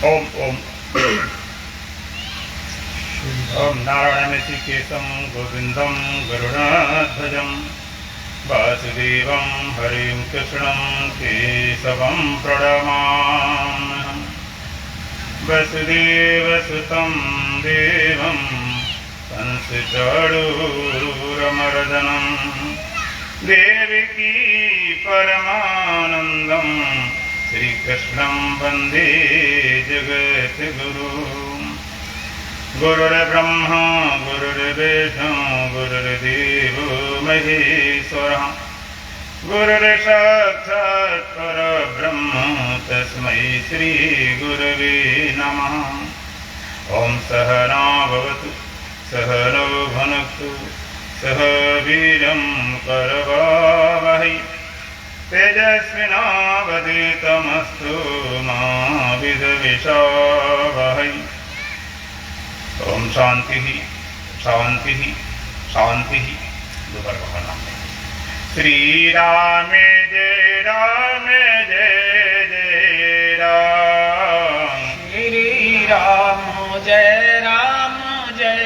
ओम ओम ओम नारायणमेतिकेशं गोविंदं गरुडध्वजं वासुदेवं हरिं कृष्णं केशवं प्रणमाम्यहम्। वसुदेवसुतं देवं कंसचाणूरमर्दनं देवकी परमानन्दं श्रीकृष्णं वन्दे जगद्गुरुम्। गुरुर्ब्रह्मा गुरुर्विष्णु गुरुर्देवो महेश्वरः गुरुर्साक्षात् परब्रह्म तस्मै श्रीगुरवे नमः। ॐ सहना भवतु सहनौ भुनक्तु सह वीर्यं करवावहै तेजस्विनावधीतमस्तु मा विद्विषावहै। ओम शांति शांति शांति। दोबारा पढ़ना। श्री राम जय राम जय जय राम। श्री राम जय राम जय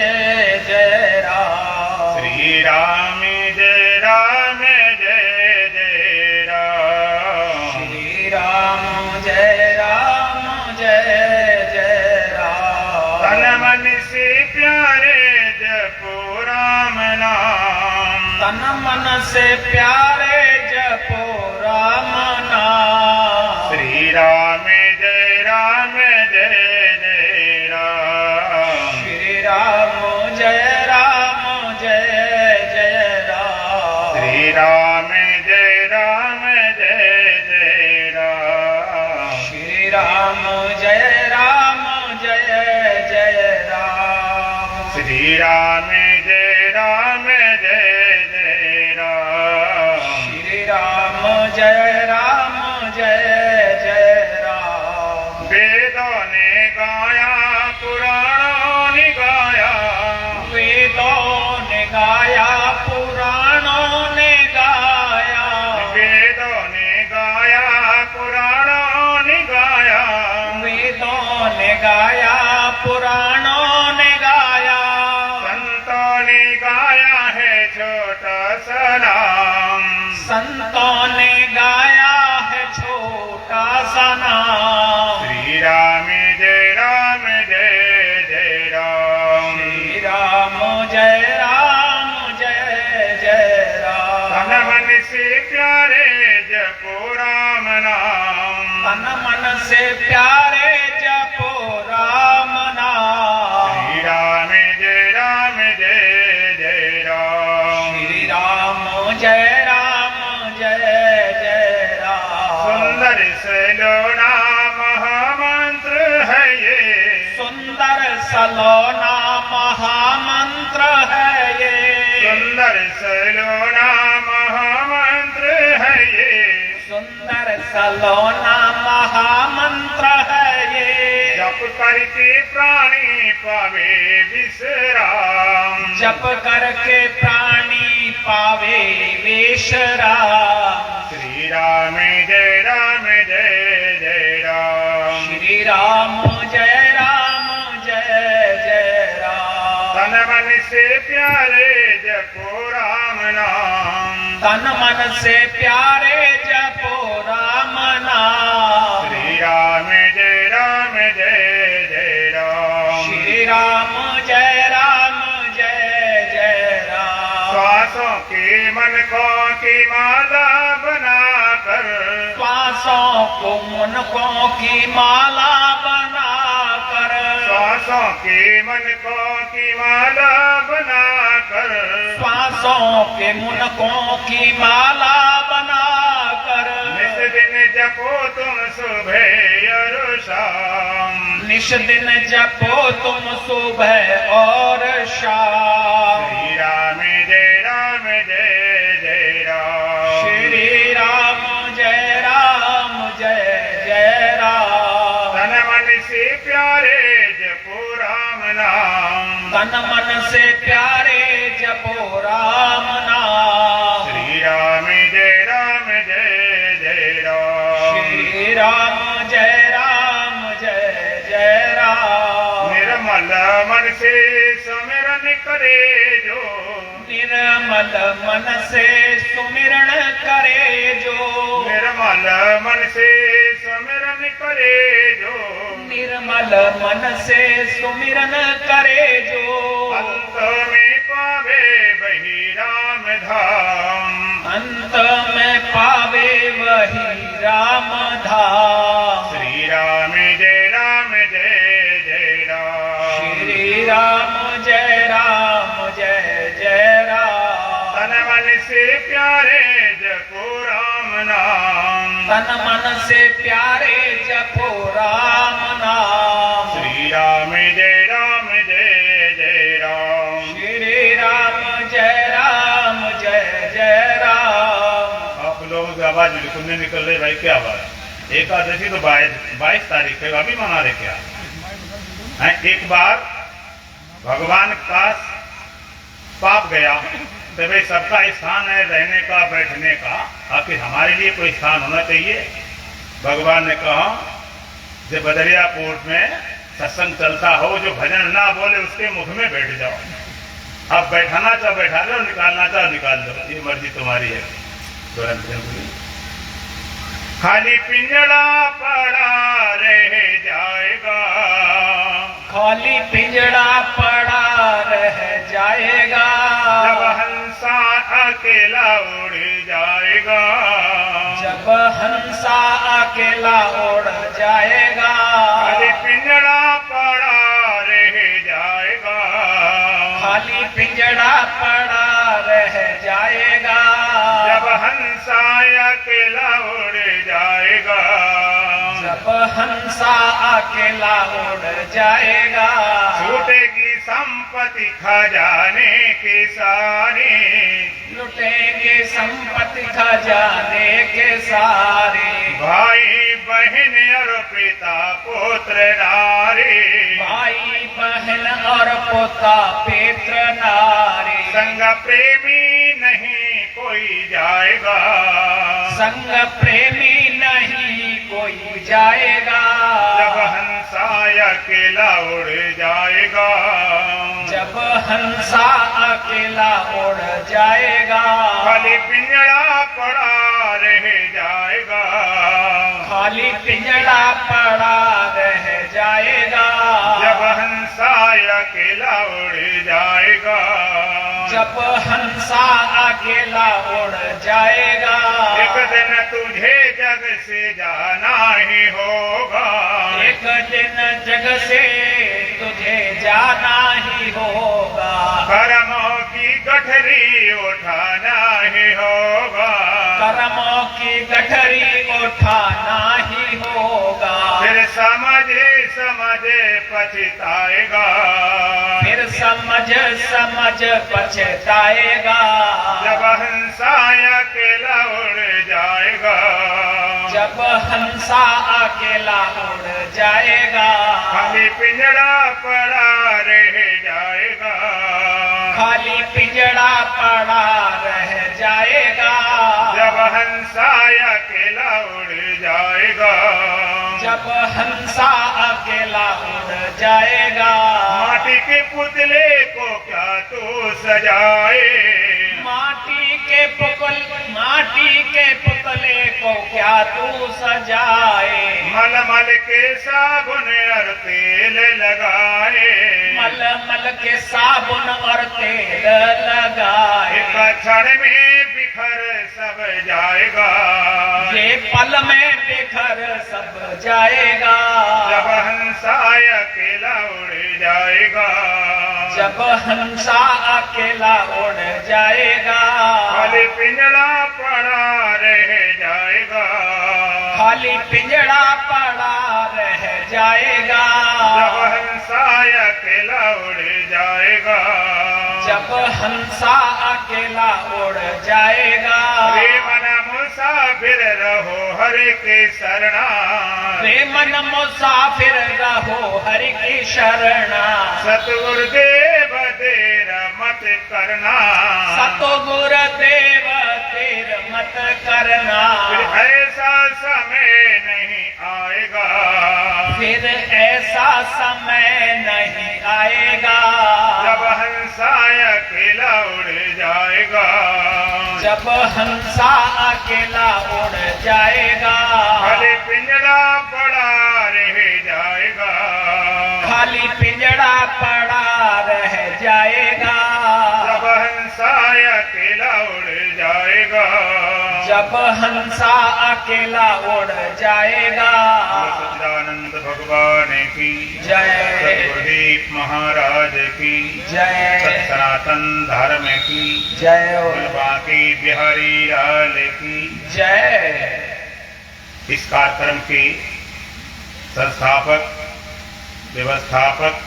जय राम। श्री राम जय राम जय जय राम। श्री राम जय राम जय जय राम। तन मन से प्यारे जपो राम नाम। तन मन से प्यारे जपो राम नाम। श्री राम जय राम जय जय राम। श्री राम जय राम जय जय राम। श्री राम जय राम जय जय राम। श्री राम जय राम जय जय राम। श्री राम जय राम जय जय राम। श्री राम जय राम जय जय राम। वेदों ने गाया पुराणों ने गाया। वेदों ने गाया पुराणों ने गाया। वेदों ने गाया पुराणों ने गाया। वेदों ने गाया पुराणों ने गाया। संतों ने गाया है छोटा सा नाम। संतों ने गाया है छोटा सा नाम। श्री राम जय राम जय जय राम। श्री राम जय राम जय जय राम। तन मन से प्यारे जपो राम नाम। तन मन से प्यारे जपो राम नाम। श्री राम जय राम जय जय राम। श्री राम जय राम जय जय राम। सुंदर सलोना महामंत्र है ये। सुंदर सलोना महामंत्र है ये। सुंदर सलोना महामंत्र है ये। सुंदर सलोना महामंत्र है ये। जप करके प्राणी पावे विश्राम। जप करके प्राणी पावे विश्राम। श्री राम जय राम जय जय राम। श्री राम जय राम जय जय राम। तन मन से प्यारे जपो राम नाम। तन मन से प्यारे जपो राम नाम। श्री राम जय राम जय जय राम। श्री राम जय राम जय जय राम। श्वासों के मन को की माला बनाकर। श्वासों को मुनकों की माला बनाकर। श्वासों के मन को की माला बनाकर। श्वासों के मुनकों की माला बनाकर। निस दिन जपो तुम सुबह और शाम। निश दिन जपो तुम सुबह और शाम। श्री राम जय राम जय जय राम। श्री राम जय राम जय जय राम। तन मन से प्यारे जपो राम नाम। तन मन से प्यारे जपो राम नाम। श्री राम जय राम जय जय राम। श्री राम जय राम जय जय निर्मल मन से सुमिरन करे जो, निर्मल मन से सुमिरन करे जो, निर्मल मन से सुमिरन करे जो, निर्मल मन से सुमिरन करे जो, अंत में पावे वही राम धाम, अंत में पावे वही राम धाम। श्री राम जय जय राम, श्री राम जय जय राम। तन मन से प्यारे जपो राम नाम, तन मन से प्यारे जपो राम नाम। श्री राम जय जय राम, श्री राम जय राम। आप लोग आवाज बिल्कुल नहीं निकल रही भाई, क्या बात? एकादशी तो 22 तारीख है, अभी मना रहे क्या है? एक बार भगवान का पाप गया तो भाई सबका स्थान है रहने का बैठने का, आखिर हमारे लिए कोई स्थान होना चाहिए। भगवान ने कहा जब बदरियापुर में सत्संग चलता हो, जो भजन ना बोले उसके मुख में बैठ जाओ। अब बैठाना चाहो बैठा लो, निकालना चाहो निकाल दो, ये मर्जी तुम्हारी है। खाली पिंजड़ा पड़ा रह जाएगा, खाली पिंजड़ा पड़ा रह जाएगा, जब हंसा अकेला उड़ जाएगा, जब हंसा अकेला उड़ जाएगा। खाली पिंजड़ा पड़ा रह जाएगा, खाली पिंजड़ा पड़ा रह जाएगा, जब हंसा अकेला उड़ जाएगा, जब हंसा अकेला उड़ जाएगा। छूटेगी संपत्ति खजाने की सारी, लुटेंगे संपत्ति खजाने के सारे, भाई बहन और पिता पुत्र नारी, भाई बहन और पोता पित्र नारी। संग प्रेमी नहीं कोई जाएगा, संग प्रेमी नहीं कोई जाएगा, जब हंसा अकेला उड़ जाएगा, जब हंसा अकेला उड़ जाएगा। खाली पिंजड़ा पड़ा रह जाएगा, खाली पिंजड़ा पड़ा रह जाएगा, जब हंसा अकेला उड़ जाएगा, जब हंसा अकेला उड़ जाएगा। एक दिन तुझे जग से जाना ही होगा, एक दिन जग से तुझे जाना ही होगा, कर्मों की गठरी उठाना ही होगा, कर्मों की गठरी उठाना ही होगा। फिर समझे पछताएगा, फिर समझ पछताएगा, जब हंसा अकेला उड़ जाएगा, जब हंसा अकेला उड़ जाएगा। खाली पिंजड़ा पड़ा रह जाएगा, खाली पिंजड़ा पड़ा रह जाएगा, जब हंसा अकेला उड़ जाएगा, जब हंसा अकेला उड़ जाएगा। माटी के पुतले को क्या तू सजाए, माटी के पुतले को क्या तू सजाए, मलमल के साबुन और तेल लगाए, मलमल के साबुन और तेल लगाए। एक क्षण में बिखर सब जाएगा, ये पल में बिखर सब जाएगा, जब हंसा अकेला उड़ जाएगा, जब हंसा अकेला उड़ जाएगा। खाली पिंजड़ा पड़ा रह जाएगा, खाली पिंजड़ा पड़ा रह जाएगा, जब हंसा अकेला उड़ जाएगा, जब हंसा अकेला उड़ जाएगा। रे मन मुसाफिर रहो हरि के शरणा, रे मन मुसाफिर रहो हरि की शरणा, सतगुरुदेव देर मत करना, सतगुरुदेव देर मत करना। फिर ऐसा समय नहीं आएगा, फिर ऐसा समय नहीं आएगा जब हंसा अकेला उड़ जाएगा, जब हंसा अकेला उड़ जाएगा, खाली पिंजड़ा पड़ा रह जाएगा, खाली पिंजड़ा पड़ा रह जाएगा, जब हंसा अकेला उड़ जाएगा, जब हंसा अकेला उड़ जाएगा। सच्चिदानंद भगवान की जय, सतगुरुदेव महाराज की जय, सनातन धर्म की जय, बाकी बिहारी लाल की जय। इस कार्यक्रम के संस्थापक, व्यवस्थापक,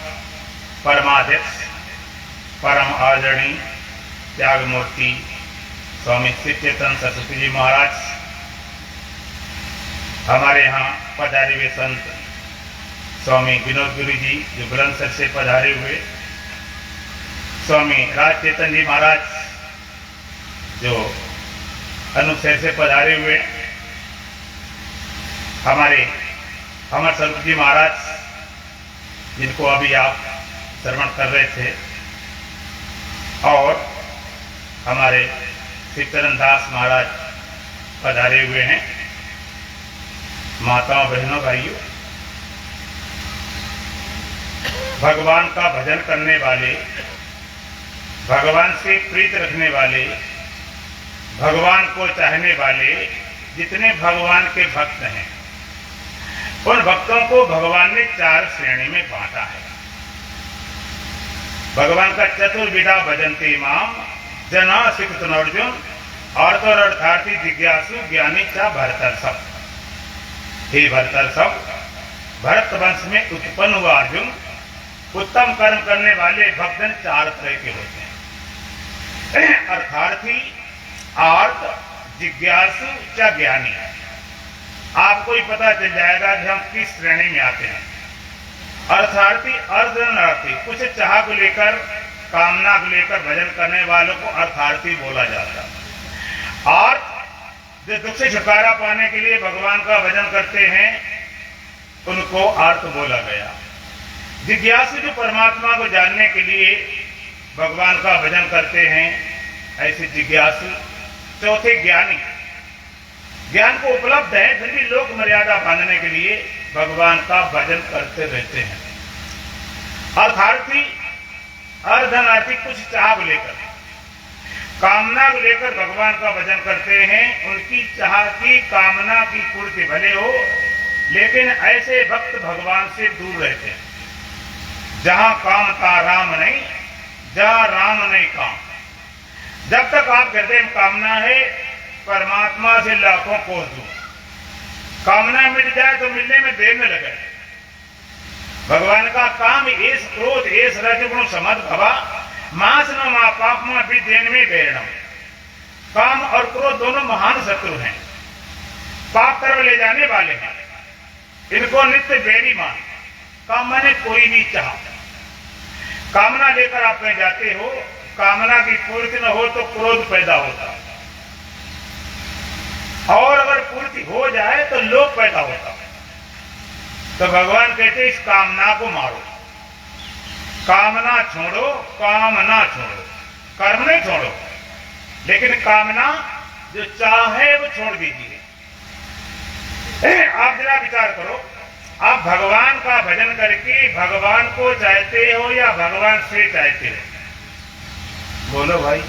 परमाध्यक्ष, परम आदरणीय त्यागमूर्ति स्वामी श्री चेतन सरस्वती जी महाराज, हमारे यहाँ पधारे हुए संत स्वामी विनोद गिरी जी जो बुलंदशहर से पधारे हुए, स्वामी राज चेतन जी महाराज जो अनुशहर से पधारे हुए, हमारे अमर स्वरूप जी महाराज जिनको अभी आप श्रवण कर रहे थे, और हमारे श्रीचरण दास महाराज पधारे हुए हैं। माताओं, बहनों, भाइयों, भगवान का भजन करने वाले, भगवान से प्रीत रखने वाले, भगवान को चाहने वाले जितने भगवान के भक्त हैं, उन भक्तों को भगवान ने 4 श्रेणी में बांटा है। भगवान का चतुर्विधा भजन्ते माम जना सिख अर्जुन, और तो अर्थार्थी जिज्ञासु ज्ञानी चा भरतर सब। हे भरतर सब, भरत वंश में उत्पन्न हुआ अर्जुन, उत्तम कर्म करने वाले भक्तजन 4 तरह के होते हैं, अर्थार्थी, आर्त, जिज्ञासु चा ज्ञानी। आपको ही पता चल जाएगा कि हम किस श्रेणी में आते हैं। अर्थार्थी, अर्धनार्थी, कुछ चाह को लेकर, कामना को लेकर भजन करने वालों को अर्थार्थी बोला जाता है। और जो दुख से छुटकारा पाने के लिए भगवान का भजन करते हैं, उनको अर्थ बोला गया। जिज्ञासु जो परमात्मा को जानने के लिए भगवान का भजन करते हैं, ऐसे जिज्ञासु। चौथे ज्ञानी, ज्ञान को उपलब्ध है फिर भी लोक मर्यादा बांधने के लिए भगवान का भजन करते रहते हैं। अर्थार्थी, अर्धनार्थी, कुछ चाह को लेकर, कामना को लेकर भगवान का भजन करते हैं। उनकी चाह की, कामना की पूर्ति भले हो, लेकिन ऐसे भक्त भगवान से दूर रहते हैं। जहां काम का राम नहीं, जहां राम नहीं काम। जब तक आप हृदय में कामना है, परमात्मा से लाखों कोस दूर। कामना मिट जाए तो मिलने में देर न लगे। भगवान का काम एस क्रोध एस रजगुण समद भवा मास न मा पाप मा विदेन में गैरणम। काम और क्रोध दोनों महान शत्रु हैं, पाप तरफ ले जाने वाले हैं। इनको नित्य बैरी मान। काम माने कोई नहीं चाह। कामना लेकर आप कहीं जाते हो, कामना की पूर्ति न हो तो क्रोध पैदा होता, और अगर पूर्ति हो जाए तो लोभ पैदा होता। तो भगवान कहते इस कामना को मारो, कामना छोड़ो, काम ना छोड़ो, कर्म नहीं छोड़ो, लेकिन कामना जो चाहे वो छोड़ दीजिए। आप जरा विचार करो, आप भगवान का भजन करके भगवान को चाहते हो या भगवान से चाहते हो? बोलो भाई,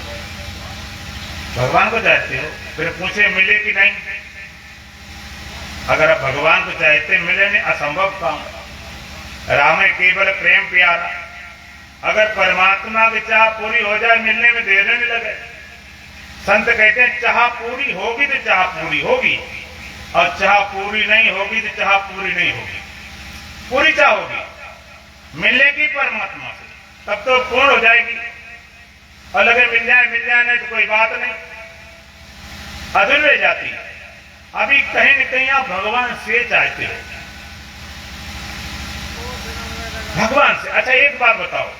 भगवान को चाहते हो? फिर पूछे मिले कि नहीं? अगर आप भगवान को चाहते मिले नहीं, असंभव काम। राम है केवल प्रेम प्यारा। अगर परमात्मा की चाह पूरी हो जाए, मिलने में देर नहीं लगे। संत कहते हैं चाह पूरी होगी तो चाह पूरी होगी, और चाह पूरी नहीं होगी तो चाह पूरी नहीं होगी। पूरी चाह होगी, मिलेगी परमात्मा से, तब तो पूर्ण हो जाएगी। और लगे मिल जाए नहीं तो कोई बात नहीं, अधूरी रह जाती है। अभी कहीं न कहीं आप भगवान से चाहते हो, भगवान से। अच्छा एक बात बताओ,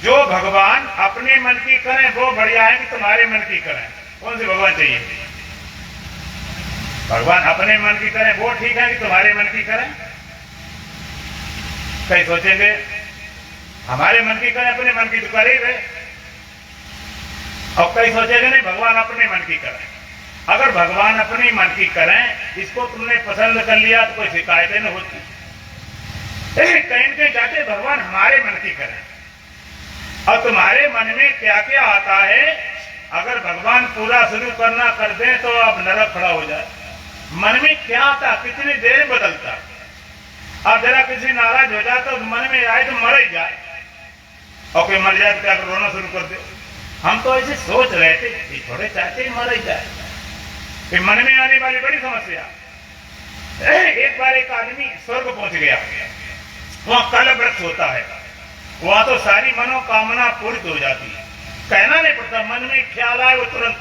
जो भगवान अपने मन की करें वो बढ़िया है कि तुम्हारे मन की करें? कौन सी भगवान चाहिए? भगवान अपने मन की करें वो ठीक है कि तुम्हारे मन की करें? कई सोचेंगे हमारे मन की करें, अपने मन की तो करे गए। और कई सोचेंगे नहीं भगवान अपने मन की करें। अगर भगवान अपनी मन की करें, इसको तुमने पसंद कर लिया तो कोई शिकायतें नहीं होती। कहीं के जाते भगवान हमारे मन की करें। और तुम्हारे मन में क्या क्या आता है, अगर भगवान पूरा शुरू करना कर दें तो अब नरक खड़ा हो जाए। मन में क्या आता, कितनी देर में बदलता। अब जरा किसी नाराज हो जाए तो मन में आए तो मर ही जाए, और कोई मर जाए तो क्या रोना शुरू कर दे। हम तो ऐसे सोच रहे थे कि थोड़े चाहते ही मर ही जाए। कि मन में आने वाली बड़ी समस्या। एक बार एक आदमी स्वर्ग पहुंच गया, वहां कल वृक्ष होता है, वहां तो सारी मनोकामना पूरी हो जाती है। कहना नहीं पड़ता, मन में ख्याल आए वो तुरंत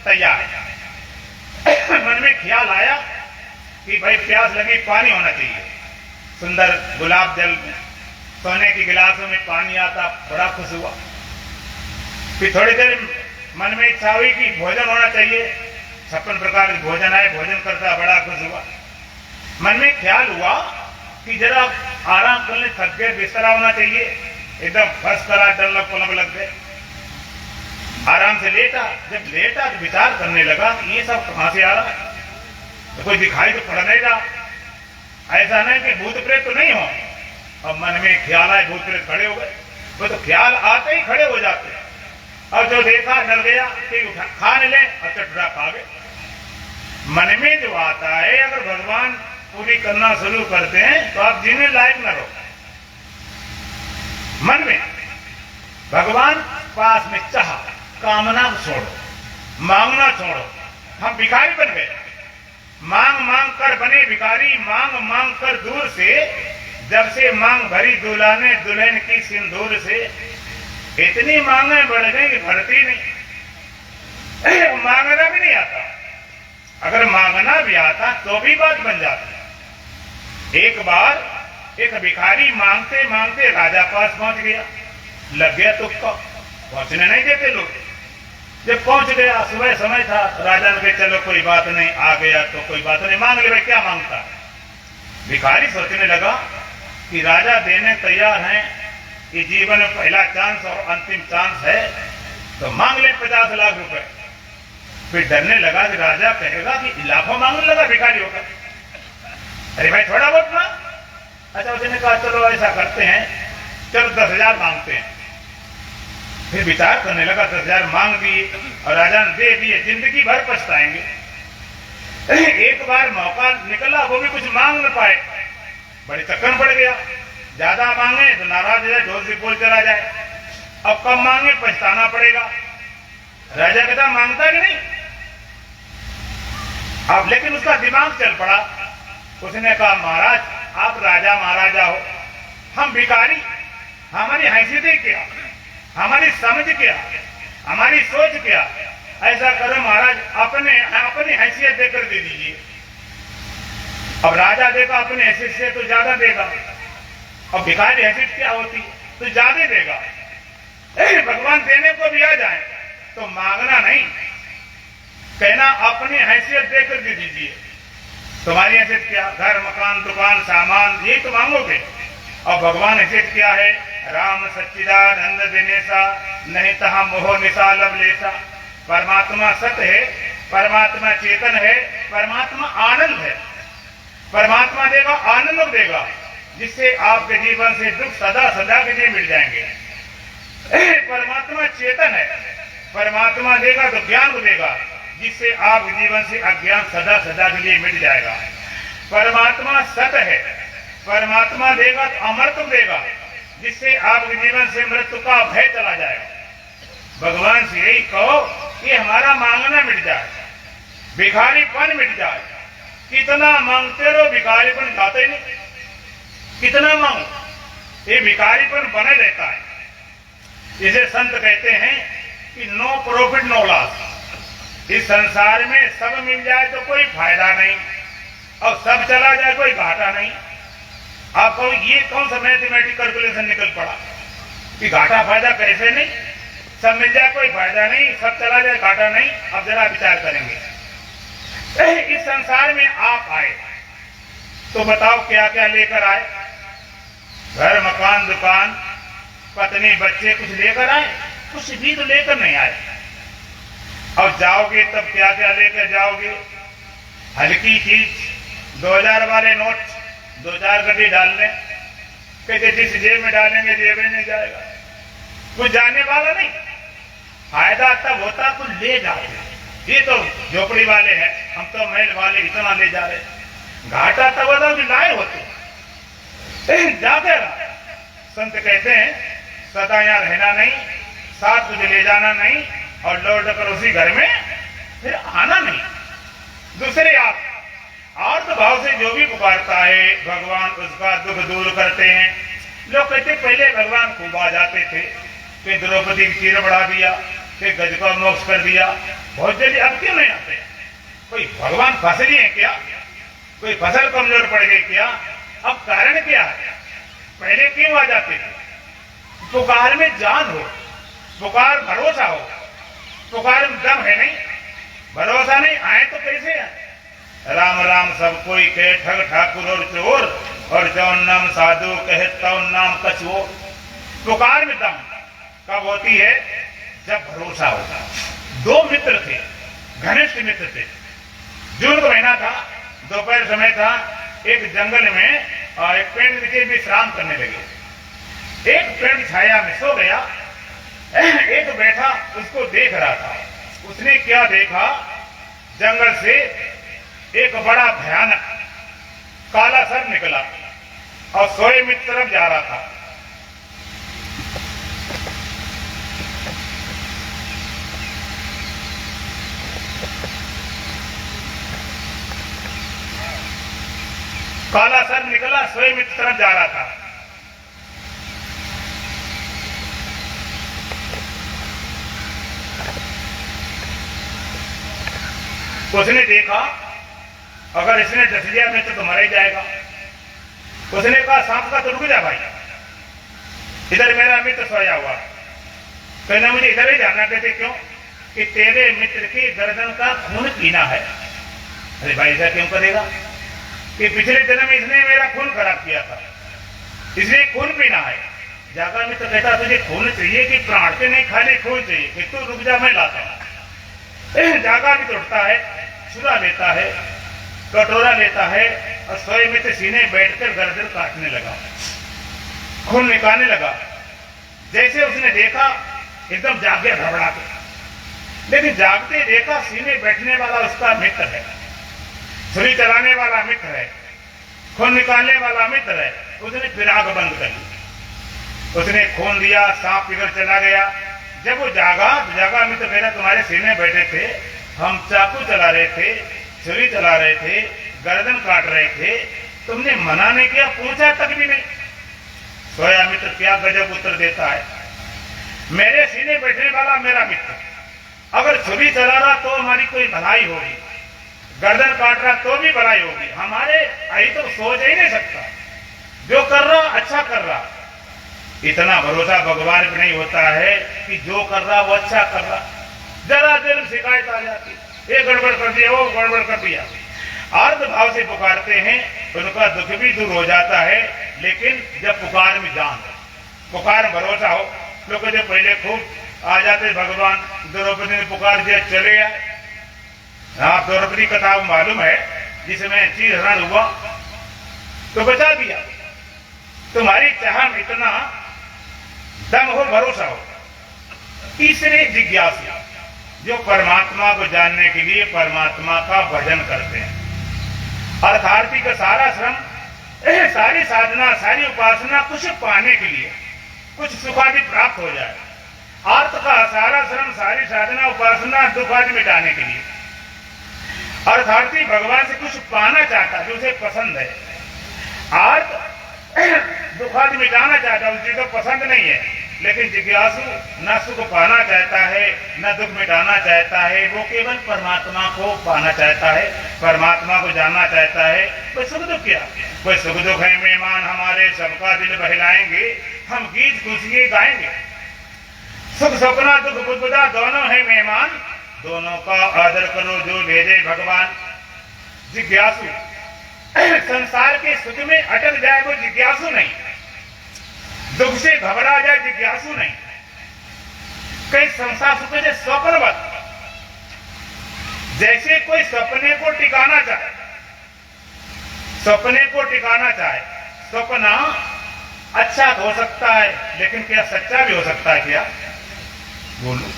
तैयार है। मन में ख्याल आया कि भाई प्यास लगी, पानी होना चाहिए। सुंदर गुलाब जल में, सोने की गिलासों में पानी आता, बड़ा खुश हुआ। फिर थोड़ी देर मन में इच्छा हुई कि भोजन होना चाहिए, 56 प्रकार के भोजन आए, भोजन करता, बड़ा खुश हुआ। मन में ख्याल हुआ कि जरा आराम करने, थक गए, बिस्तरा होना चाहिए, एकदम फर्स्ट क्लास डल्लब पलंग लग गए, आराम से लेटा। जब लेटा तो विचार करने लगा कि ये सब कहां से आ रहा है, तो कोई दिखाई तो पड़ नहीं रहा। ऐसा नहीं कि भूत प्रेत तो नहीं हो। अब मन में ख्याल आए, भूत प्रेत खड़े हो गए, वो तो ख्याल आते ही खड़े हो जाते। और जो देखा डर गया कि उठा खा ले और चटरा खा गए। मन में जो आता है, अगर भगवान पूरी करना शुरू करते हैं तो आप जीने लायक न रहो। मन में भगवान पास में चाह, कामना छोड़ो, मांगना छोड़ो। हम भिखारी बन गए, मांग मांग कर बने भिखारी, मांग मांग कर दूर से। जब से मांग भरी दूल्हा ने दुल्हन की सिंदूर से, इतनी मांगे बढ़ गई कि भरती नहीं। मांगना भी नहीं आता, अगर मांगना भी आता तो भी बात बन जाती। एक बार एक भिखारी मांगते मांगते राजा पास पहुंच गया। लग गया तुक्का, पहुंचने नहीं देते लोग। जब पहुंच गया, सुबह समय था, राजा ने कहा चलो कोई बात नहीं, आ गया तो कोई बात नहीं, मांग ले भाई, क्या मांगता। भिखारी सोचने लगा कि राजा देने तैयार हैं, ये जीवन में पहला चांस और अंतिम चांस है, तो मांग ले 50 लाख रुपए। फिर डरने लगा कि राजा कहेगा कि लाखों मांगने लगा भिखारी होकर। अरे भाई थोड़ा बहुत ना। अच्छा, उसने कहा चलो ऐसा करते हैं, चलो 10,000 मांगते हैं। फिर विचार करने लगा, 10,000 मांग दिए और राजा ने दे दिए, जिंदगी भर पछताएंगे। एक बार मौका निकला, वो भी कुछ मांग न पाए, बड़े चक्कर पड़ गया। ज्यादा मांगे तो नाराज हो जाए, ढोल से बोल चला जाए। अब कम मांगे पछताना पड़ेगा। राजा कहता मांगता कि नहीं। अब लेकिन उसका दिमाग चल पड़ा। उसने कहा महाराज आप राजा महाराजा हो, हम भिखारी, हमारी हैसियत क्या, हमारी समझ क्या, हमारी सोच क्या। ऐसा करो महाराज, अपनी हैसियत देकर दे दीजिए। अब राजा देगा अपनी हैसियत से तो ज्यादा देगा, और भिखारी हैसियत क्या होती तो ज्यादा देगा। भगवान देने को भी आ जाए तो मांगना नहीं, कहना अपनी हैसियत देकर दे दीजिए। तुम्हारी हैसियत क्या, घर मकान दुकान सामान, यही तो मांगोगे। और भगवान हैसियत क्या है, राम सच्चिदानंद दिनेशा, नहीं तहा मोह निशा लवलेशा। परमात्मा सत्य है, परमात्मा चेतन है, परमात्मा आनंद है। परमात्मा देगा आनंद देगा, जिससे आपके जीवन से दुख सदा सदा के लिए मिट जाएंगे। परमात्मा चेतन है, परमात्मा देगा तो ज्ञान देगा, जिससे आप जीवन से अज्ञान सदा सदा के लिए मिट जाएगा। परमात्मा सत्य है, परमात्मा देगा तो अमृत देगा, जिससे आपके जीवन से मृत्यु का भय चला जाएगा। भगवान से यही कहो कि हमारा मांगना मिट जाए, भिखारीपन मिट जाए। कितना मांगते रहो, भिखारीपन जाते ही नहीं। कितना मांगो, ये भिखारीपन बने रहता है। इसे संत कहते हैं कि नो प्रॉफिट नो लॉस। इस संसार में सब मिल जाए तो कोई फायदा नहीं, और सब चला जाए कोई घाटा नहीं। आपको ये कौन सा मैथमेटिक कैलकुलेशन निकल पड़ा कि घाटा फायदा कैसे नहीं, सब मिल जाए कोई फायदा नहीं, सब चला जाए घाटा नहीं। अब जरा विचार करेंगे, इस संसार में आप आए तो बताओ क्या क्या लेकर आए। घर मकान दुकान पत्नी बच्चे कुछ लेकर आए? कुछ भी तो लेकर नहीं आए। अब जाओगे तब क्या क्या लेकर जाओगे? हल्की चीज 2000 वाले नोट 2-4 गड्डी डालने, कहते जिस जेब में डालेंगे जेब में नहीं जाएगा। कुछ जाने वाला नहीं। फायदा तब होता कुछ ले जाते। ये तो झोपड़ी वाले हैं, हम तो महल वाले इतना ले जा रहे। घाटा तब होता कि लाए होते जाते। संत कहते हैं सदा यहाँ रहना नहीं, साथ कुछ ले जाना नहीं और लौट कर उसी घर में फिर आना नहीं। दूसरे आप अर्थ भाव से जो भी पुकारता है भगवान उसका दुख दूर करते हैं। लोग कहते पहले भगवान खूब आ जाते थे, फिर द्रौपदी की चीर बढ़ा दिया, फिर गज का मोक्ष कर दिया, बहुत जल्दी अब क्यों नहीं आते? कोई भगवान फंस रही है क्या? कोई फसल कमजोर पड़ गई क्या? अब कारण क्या है? पहले क्यों आ जाते थे? पुकार में जान हो, पुकार भरोसा हो, पुकार में दम है नहीं, भरोसा नहीं आए तो कैसे आए? राम राम सब कोई कहे ठग ठाकुर और चोर, और जौन नाम साधु कहे तौन नाम कछुओर। पुकार में दम कब होती है? जब भरोसा होता। 2 मित्र थे, घनिष्ठ मित्र थे। जून का महीना था, दोपहर समय था, एक जंगल में एक पेड़ नीचे विश्राम करने लगे। एक पेड़ की छाया में सो गया, एक बैठा उसको देख रहा था। उसने क्या देखा? जंगल से एक बड़ा भयानक काला सर्प निकला और सोए मित्र तरफ जा रहा था। काला सर्प निकला, सोए मित्र तरफ जा रहा था। उसने देखा अगर इसने डस लिया तो मर ही जाएगा। उसने कहा सांप का तो रुक जा भाई, इधर मेरा मित्र सोया हुआ, कहना मुझे इधर ही जाना। कहते क्यों? कि तेरे मित्र की गर्दन का खून पीना है। अरे भाई ऐसा क्यों करेगा? कि पिछले जन्म में इसने मेरा खून खराब किया था, इसलिए खून पीना है। जागा मित्र कहता तुझे खून चाहिए कि प्राण से नहीं, खाली खून चाहिए? कि तू रुक जा मैं लाता हूं। जागा मित्र उठता है, छुरा लेता है, कटोरा लेता है और सोए मित्र सीने बैठकर गर्दन काटने लगा, खून निकालने लगा। जैसे उसने देखा एकदम जाग गया घबरा के, लेकिन जागते देखा सीने बैठने वाला उसका मित्र है, छुरी चलाने वाला मित्र है, खून निकालने वाला मित्र है। उसने फिर आग बंद कर दी, उसने खून दिया, सांप पिघल चला गया। जब वो जागा मित्र कहना तुम्हारे सीने बैठे थे, हम चाकू चला रहे थे, छुरी चला रहे थे, गर्दन काट रहे थे, तुमने मना नहीं किया, पूछा तक भी नहीं। सोया मित्र क्या गजब उत्तर देता है, मेरे सीने बैठने वाला मेरा मित्र, अगर छुरी चला रहा तो हमारी कोई भलाई होगी, गर्दन काट रहा तो भी भलाई होगी, हमारे आई तो सोच ही नहीं सकता, जो कर रहा अच्छा कर रहा। इतना भरोसा भगवान पे नहीं होता है कि जो कर रहा वो अच्छा कर रहा। जरा देर शिकायत आ जाती, ये गड़बड़ कर दिया, वो गड़बड़ कर दिया। अर्थ भाव से पुकारते हैं, उनका दुख भी दूर हो जाता है। लेकिन जब पुकार में जान, पुकार में भरोसा हो, लोग जो पहले खूब आ जाते भगवान, द्रौपदी ने पुकार दिया चले आए। आप द्रौपदी कथा मालूम है, जिसमें चीर हरण हुआ तो बचा दिया। तुम्हारी चाह में इतना दम हो, भरोसा हो। तीसरे जिज्ञासु जो परमात्मा को जानने के लिए परमात्मा का भजन करते हैं। अर्थार्थी का सारा श्रम, सारी साधना, सारी उपासना कुछ पाने के लिए, कुछ सुखादि प्राप्त हो जाए। अर्थ का सारा श्रम, सारी साधना, उपासना दुख आदि मिटाने के लिए। अर्थार्थी भगवान से कुछ पाना चाहता है जो उसे पसंद है। अर्थ दुख आदि मिटाना चाहता है, उसे तो पसंद नहीं है। लेकिन जिज्ञासु न सुख पाना चाहता है, न दुख मिटाना चाहता है, वो केवल परमात्मा को पाना चाहता है, परमात्मा को जानना चाहता है। कोई सुख दुख क्या, कोई सुख दुख है मेहमान हमारे, सबका दिल बहलाएंगे, हम गीत खुशियां गाएंगे। सुख सपना दुख बुदबुदा दोनों है मेहमान, दोनों का आदर करो जो भेजे भगवान। जिज्ञासु संसार के सुख में अटक जाए वो जिज्ञासु नहीं, दुख से घबरा जाए जिज्ञासु नहीं। कई संसार सुख से स्वप्नवत, जैसे कोई सपने को टिकाना चाहे, सपने को टिकाना चाहे। सपना अच्छा हो सकता है, लेकिन क्या सच्चा भी हो सकता है? क्या बोलो,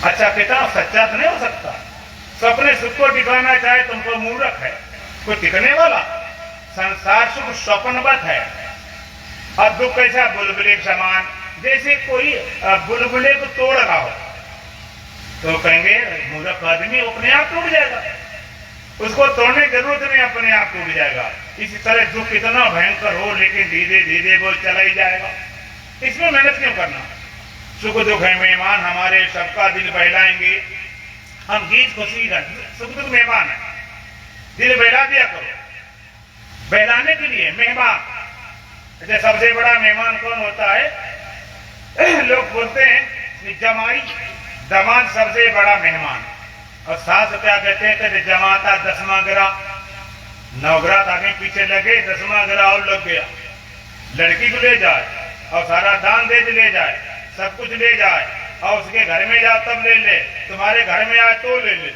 अच्छा कितना सच्चा तो नहीं हो सकता। सपने सुख को टिकाना चाहे तुमको मूर्ख है, कोई टिकने वाला। संसार सुख स्वप्नवत है, और दुख कैसा बुलबुले के समान, जैसे कोई बुलबुले को तोड़ रहा हो तो कहेंगे मूर्ख आदमी, अपने आप टूट जाएगा, उसको तोड़ने की जरूरत नहीं, अपने आप टूट जाएगा। इसी तरह दुख कितना भयंकर हो, लेकिन धीरे धीरे वो चला ही जाएगा। इसमें मेहनत क्यों करना? सुख दुख है मेहमान हमारे, सबका दिल बहलाएंगे। हम गीत खुशी सुख दुख मेहमान है, दिल बहला दिया करो। बहलाने के लिए मेहमान, अच्छा सबसे बड़ा मेहमान कौन होता है? लोग बोलते हैं जमाई, दामाद सबसे बड़ा मेहमान। और सास क्या कहते हैं? कहते जमाता 10वां गिरा, 9 ग्रात आगे पीछे लगे, 10वां गिरा और लग गया। लड़की को ले जाए और सारा दान दे ले जाए, सब कुछ ले जाए, और उसके घर में जाओ तब ले ले, तुम्हारे घर में आए तो ले ले।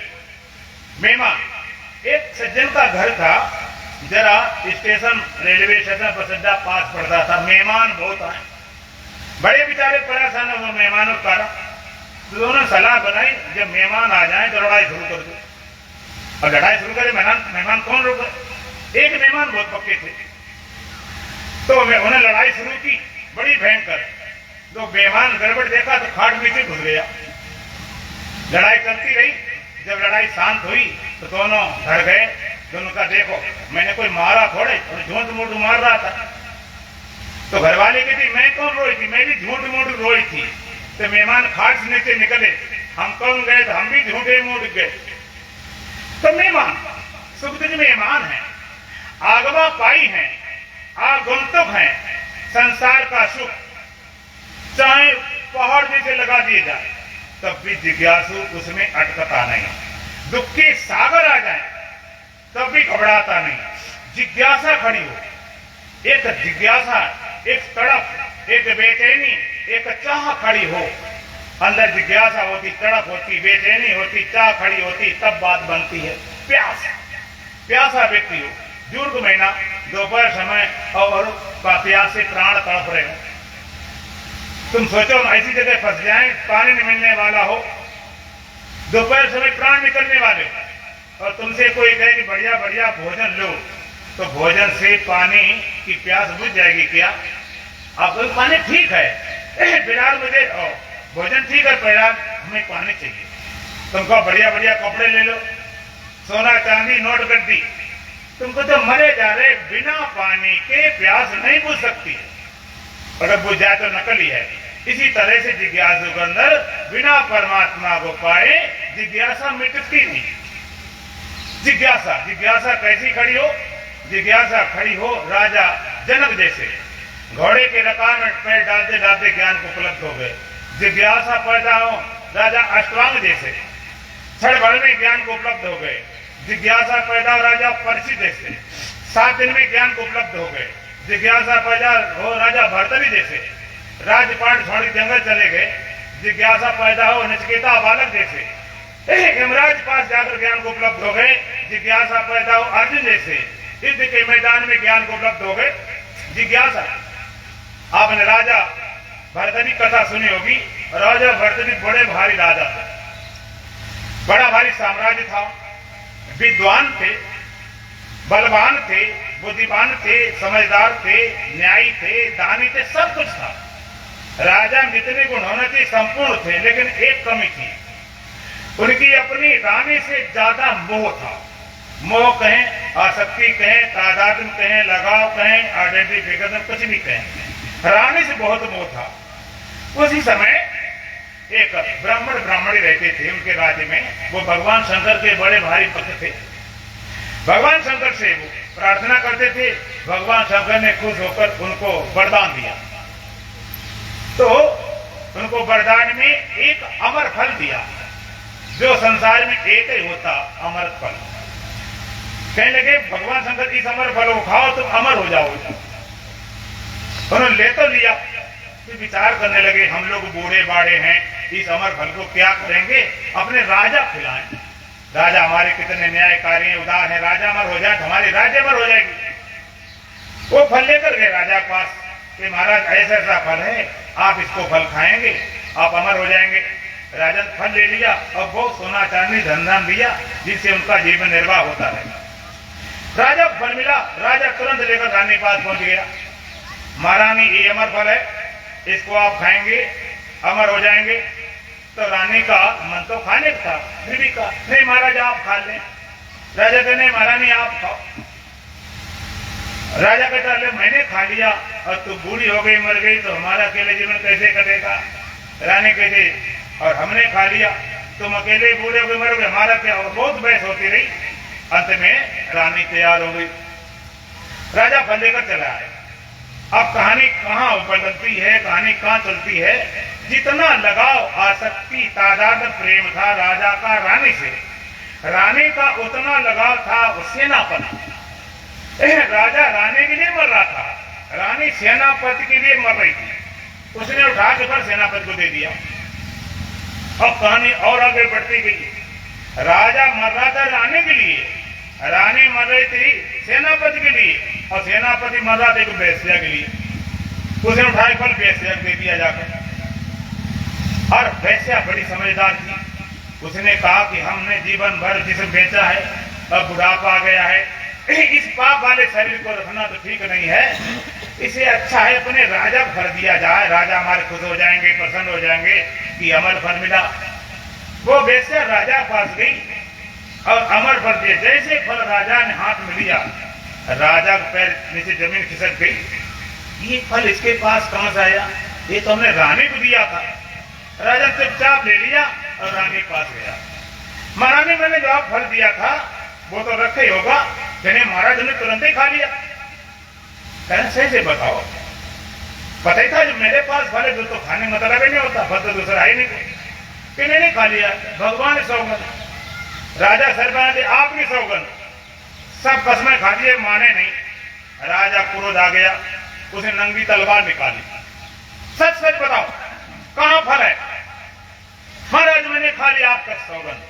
मेहमान। एक सज्जन का घर था, जरा स्टेशन रेलवे स्टेशन बस अड्डा पास पड़ता था। मेहमान बहुत आए, बड़े बेचारे परेशान हो मेहमानों का। तो दोनों सलाह बनाई, जब मेहमान आ जाए तो लड़ाई शुरू कर दो। और लड़ाई शुरू करे, मेहमान कौन रोके? एक मेहमान बहुत पक्के थे, तो उन्होंने लड़ाई शुरू की, बड़ी भयंकर। तो मेहमान गड़बड़ देखा तो खाट नीचे घुस गया। लड़ाई चलती रही, जब लड़ाई शांत हुई तो दोनों डर गए। दोनों का देखो मैंने कोई मारा थोड़े, झूठ मूठ मार रहा था। तो घरवाले कहती मैं कौन रोई थी? मैं भी झूठ मूठ रोई थी। तो मेहमान खाट से नीचे निकले, हम कौन गए तो हम भी झूठे मूठ गए। तो मेहमान सुख दुख मेहमान है, आगवा पाई है, आगंतुक है। संसार का सुख चाहे पहाड़ जैसे लगा दिए जाए तब भी जिज्ञासु उसमें अटकता नहीं। दुख के सागर आ जाए तब भी घबराता नहीं। जिज्ञासा खड़ी हो, एक जिज्ञासा, एक तड़प, एक बेचैनी, एक चाह खड़ी हो। अंदर जिज्ञासा होती, तड़प होती, बेचैनी होती, चाह खड़ी होती, तब बात बनती है। प्यास, प्यासा व्यक्ति हो, जून महीना दोपहर समय और प्यास से प्राण तड़प रहे हो। तुम सोचो हम ऐसी जगह फंस जाएं, पानी नहीं मिलने वाला हो, दोपहर समय प्राण निकलने वाले, और तुमसे कोई कहे कि बढ़िया बढ़िया भोजन लो, तो भोजन से पानी की प्यास बुझ जाएगी क्या? आप पानी ठीक है, बिलाल मुझे भोजन ठीक है, बिलाल हमें पानी चाहिए। तुमको बढ़िया बढ़िया कपड़े ले लो, सोना चांदी नोट गड्डी, तुमको तो मरे जा रहे, बिना पानी के प्यास नहीं बुझ सकती। अगर बुझ जाए तो नकल ही है। इसी तरह से जिज्ञासु के अंदर बिना परमात्मा को पाए जिज्ञासा मिटती नहीं। जिज्ञासा, जिज्ञासा कैसी खड़ी हो? जिज्ञासा खड़ी हो राजा जनक जैसे, घोड़े के रकान में पैर डालते डालते ज्ञान को उपलब्ध हो गए। जिज्ञासा पैदा हो राजा अष्टांग जैसे, क्षण भर में ज्ञान को उपलब्ध हो गए। जिज्ञासा पैदा हो राजा परीक्षित जैसे, 7 दिन में ज्ञान को उपलब्ध हो गए। जिज्ञासा पैदा हो राजा भरतरी जैसे, राजपाट छोड़ जंगल चले गए। जिज्ञासा पैदा हो नचिकेता बालक जैसे, यमराज पास जाकर ज्ञान को उपलब्ध हो गए। जिज्ञासा पैदा हो अर्जुन जैसे, युद्ध के मैदान में ज्ञान को उपलब्ध हो गए। जिज्ञासा, आपने राजा भरतरी कथा सुनी होगी। राजा भरतरी बड़े भारी राजा थे, बड़ा भारी साम्राज्य था, विद्वान थे, बलवान थे, बुद्धिमान थे, समझदार थे, न्यायी थे, दानी थे, सब कुछ था। राजा में जितने गुण होने थे संपूर्ण थे, लेकिन एक कमी थी, उनकी अपनी रानी से ज्यादा मोह था। मोह कहें, आसक्ति कहें, तादात्म्य कहें, लगाव कहें, आइडेंटिफिकेशन, कुछ भी कहें, रानी से बहुत मोह था। उसी समय एक ब्राह्मण ब्राह्मणी रहते थे उनके राज्य में। वो भगवान शंकर के बड़े भारी भक्त थे। भगवान शंकर से वो प्रार्थना करते थे, भगवान शंकर ने खुश होकर उनको वरदान दिया। तो उनको वरदान में एक अमर फल दिया, जो संसार में एक ही होता, अमर फल। कहने लगे भगवान शंकर इस अमर फल को खाओ तुम अमर हो जाओगे। उन्होंने ले तो लिया, फिर विचार करने लगे, हम लोग बूढ़े बाड़े हैं, इस अमर फल को क्या करेंगे, अपने राजा खिलाएं। राजा हमारे कितने न्यायकारी उदार हैं, राजा अमर हो जाए तो हमारी राज्य अमर हो जाएगी। वो फल लेकर गए राजा के पास कि महाराज ऐसा ऐसा फल है, आप इसको फल खाएंगे, आप अमर हो जाएंगे। राजा ने फल ले लिया और बहुत सोना चांदी धन धान दिया, जिससे उनका जीवन निर्वाह होता है। राजा को फल मिला, राजा तुरंत लेकर रानी के पास पहुंच गया। महारानी ये अमर फल है, इसको आप खाएंगे अमर हो जाएंगे। तो रानी का मन तो खाने का था, फिर भी कहा नहीं महाराज आप खा लें। राजा कहते नहीं महारानी आप खाओ। राजा कहता ले मैंने खा लिया और तू बूढ़ी हो गई मर गई तो हमारा अकेले जीवन कैसे कटेगा। रानी कहते और हमने खा लिया, तुम अकेले बूढ़े हो गए मर गए, हमारा क्या होगा। बहुत बहस होती रही, अंत में रानी तैयार हो गई। राजा फल लेकर चला आया। अब कहानी कहाँ बदलती है, कहानी कहाँ चलती है। जितना लगाव आसक्ति तादाद प्रेम था राजा का रानी से, रानी का उतना लगाव था सेनापति। राजा रानी के लिए मर रहा था, रानी सेनापति के लिए मर रही थी। उसने उठा के पर सेनापति को दे दिया। अब कहानी और आगे बढ़ती गई। राजा मर रहा था रानी के लिए, रानी मर रही थी सेनापति के लिए, और सेनापति मर रहा था एक वेश्या के लिए। उसने उठाए फल वेश्या दे दिया जाकर। और वेश्या बड़ी समझदार थी। उसने कहा कि हमने जीवन भर जिसम बेचा है, अब बुढ़ापा आ गया है, इस पाप वाले शरीर को रखना तो ठीक नहीं है, इसे अच्छा है अपने राजा को भर दिया जाए, राजा हमारे खुश हो जाएंगे, प्रसन्न हो जाएंगे कि अमर फल मिला। वो वेश्या राजा के पास गई और अमर फल दिए। जैसे फल राजा ने हाथ में लिया, राजा के पैर नीचे जमीन खिसक गई। ये फल इसके पास कहां से आया, ये तो हमने रानी को दिया था। राजा चुपचाप ले लिया और रानी के पास गया। महारानी मैंने जो आप फल दिया था वो तो रखे ही होगा, कहने महाराज ने तुरंत ही खा लिया। कहना सही से बताओ, पता ही था जो मेरे पास फल है, जो तो खाने में मतलब ही नहीं होता, फल तो दूसरा ही नहीं। कहने नहीं खा लिया, भगवान सौगन। राजा सरकार दे आपकी सौगन, सब कसमें खा लिए, माने नहीं। राजा क्रोध आ गया, उसने नंगी तलवार निकाली। सच सच बताओ कहां फल है। महाराज मैंने खा लिया आपका सौगन।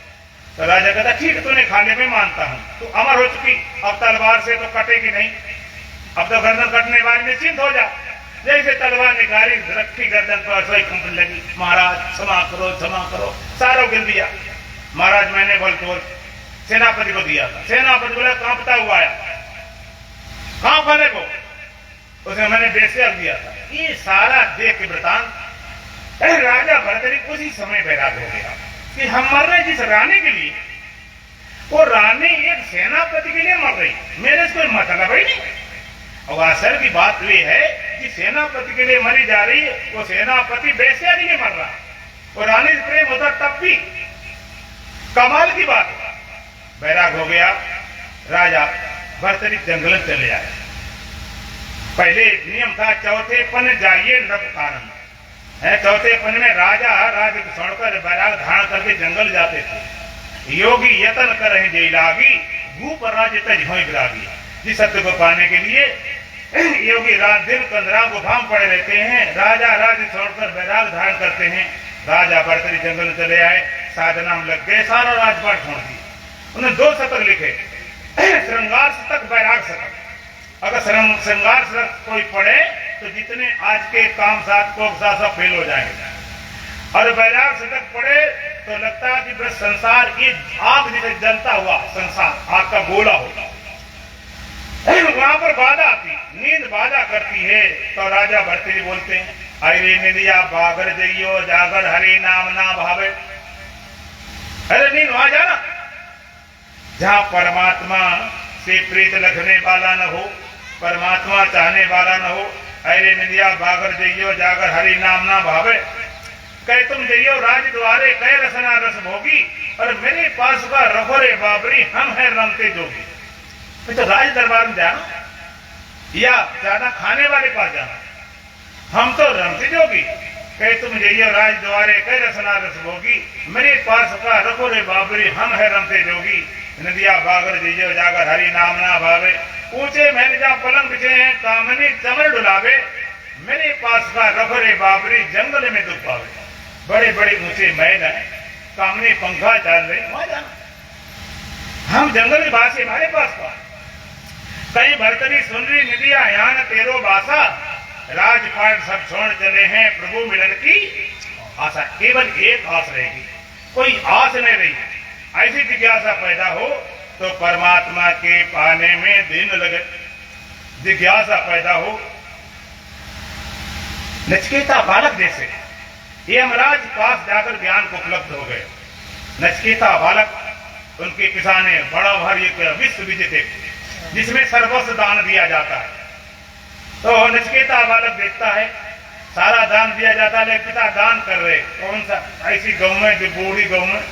तो राजा कहता ठीक है तूने खा लिया, मैं मानता हूं, तू अमर हो चुकी, अब तलवार से तो कटेगी नहीं, अब तो गर्दन कटने वाली निश्चिंत हो जा। जैसे तलवार निकाली, रखी गर्दन पर सही कंपनी लगी। महाराज क्षमा करो क्षमा करो, सारा गिर दिया। महाराज मैंने बोल तो सेनापति को दिया था। सेनापति बोला कांपता हुआ आया, कहां फल है वो। उसने मैंने वेश्या दिया था। ये सारा देख के वृतांत राजा भरतरी उसी समय बैराग हो गया कि हम मर रहे जिस रानी के लिए, वो रानी एक सेनापति के लिए मर रही, मेरे से कोई मतलब ही नहीं। और आश्चर्य की बात ये है कि सेनापति के लिए मरी जा रही है, वो सेनापति वेश्या के लिए मर रहा, वो रानी से प्रेम होता तब भी। कमाल की बात, बैराग हो गया। राजा भरतरी जंगल में चले आए। पहले नियम था चौथे पन जाइए नव कारण है, चौथे पन में राजा राज्य को छोड़कर बैराग धारण करके जंगल जाते थे। योगी यत्न कर रहे जय लागी, भूप राज्य तज हो विरागी। जिस सत्य को पाने के लिए योगी रात दिन कंदरा गुफा में पड़े रहते हैं, राजा राज्य छोड़कर बैराग धारण करते हैं। राजा भरतरी जंगल में चले आए, साधना में लग गए, सारा राजपाट छोड़ दिया। उन्होंने 2 शतक लिखे, श्रृंगार शतक बैराग शतक। अगर श्रृंगार शतक कोई पढ़े तो जितने आज के काम साथ को सब फेल हो जाएंगे, और बैराग शतक पढ़े तो लगता है कि बस संसार ये आग जैसे जलता हुआ संसार आग का गोला होगा। वहां पर बाधा आती, नींद बाधा करती है। तो राजा भरतरी बोलते हैं अरे निंदिया बागर जइयो जागर हरि नाम ना भावे। अरे नींद वहां जाना जहां परमात्मा से प्रीत रखने वाला न हो, परमात्मा चाहने वाला न हो। अरे निंदिया बागर जइयो जागर हरि नाम ना भावे। कह तुम जइयो राज द्वारे कह रसना रस भोगी, और मेरे पास का रखो रे बाबरी हम है रमते जोगी। तो राज दरबार में जाना या जाना खाने वाले पास जाना, हम तो रमते जोगी। कह तुम जइयो राज द्वारे कह रसना रस भोगी, मेरे पास का रखो रे बाबरी हम है रमते जोगी। नदिया बागर जइयो जागर हरि नाम ना भावे। ऊंचे महल जहाँ पलंग बिछे हैं कामनी चमर डुलावे, मेरे पास का रखरे बाबरी जंगल में दुख पावे। बड़े बड़े ऊंचे महल हैं, सामने पंखा चल रहे, वहां जाना। हम जंगल में बासे हमारे पास का कई भरतरी सुनरी निदिया यान तेरो बासा, राजपाट सब छोड़ चले हैं प्रभु मिलन की आशा। केवल एक आस रहेगी, कोई आस नहीं रही। ऐसी जिज्ञासा पैदा हो तो परमात्मा के पाने में दिन लगे। जिज्ञासा पैदा हो। नचिकेता बालक जैसे यमराज पास जाकर ज्ञान को उपलब्ध हो गए। नचिकेता बालक, उनके पिता ने बड़ा भारी एक विश्व विजेते जिसमें सर्वस्व दान दिया जाता है। तो नचिकेता बालक देखता है सारा दान दिया जाता है, लेकिन पिता दान कर रहे कौन सा? ऐसी गौ में जो बूढ़ी गौ में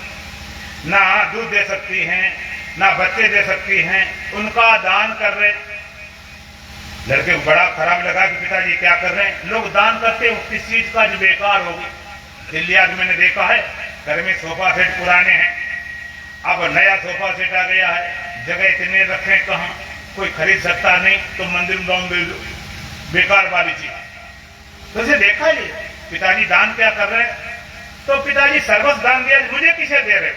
ना दूध दे सकती हैं ना बच्चे दे सकती हैं, उनका दान कर रहे। लड़के को बड़ा खराब लगा कि पिताजी क्या कर रहे हैं। लोग दान करते हो किस चीज का जो बेकार होगी। दिल्ली आज मैंने देखा है, घर में सोफा सेट पुराने हैं, अब नया सोफा सेट आ गया है, जगह इतने रखे कहाँ, कोई खरीद सकता नहीं, तो मंदिर में दान दे दो, बेकार वाली चीज। तो इसे देखा ही पिताजी दान क्या कर रहे हैं। तो पिताजी सर्वस्व दान दिया, मुझे किसे दे रहे?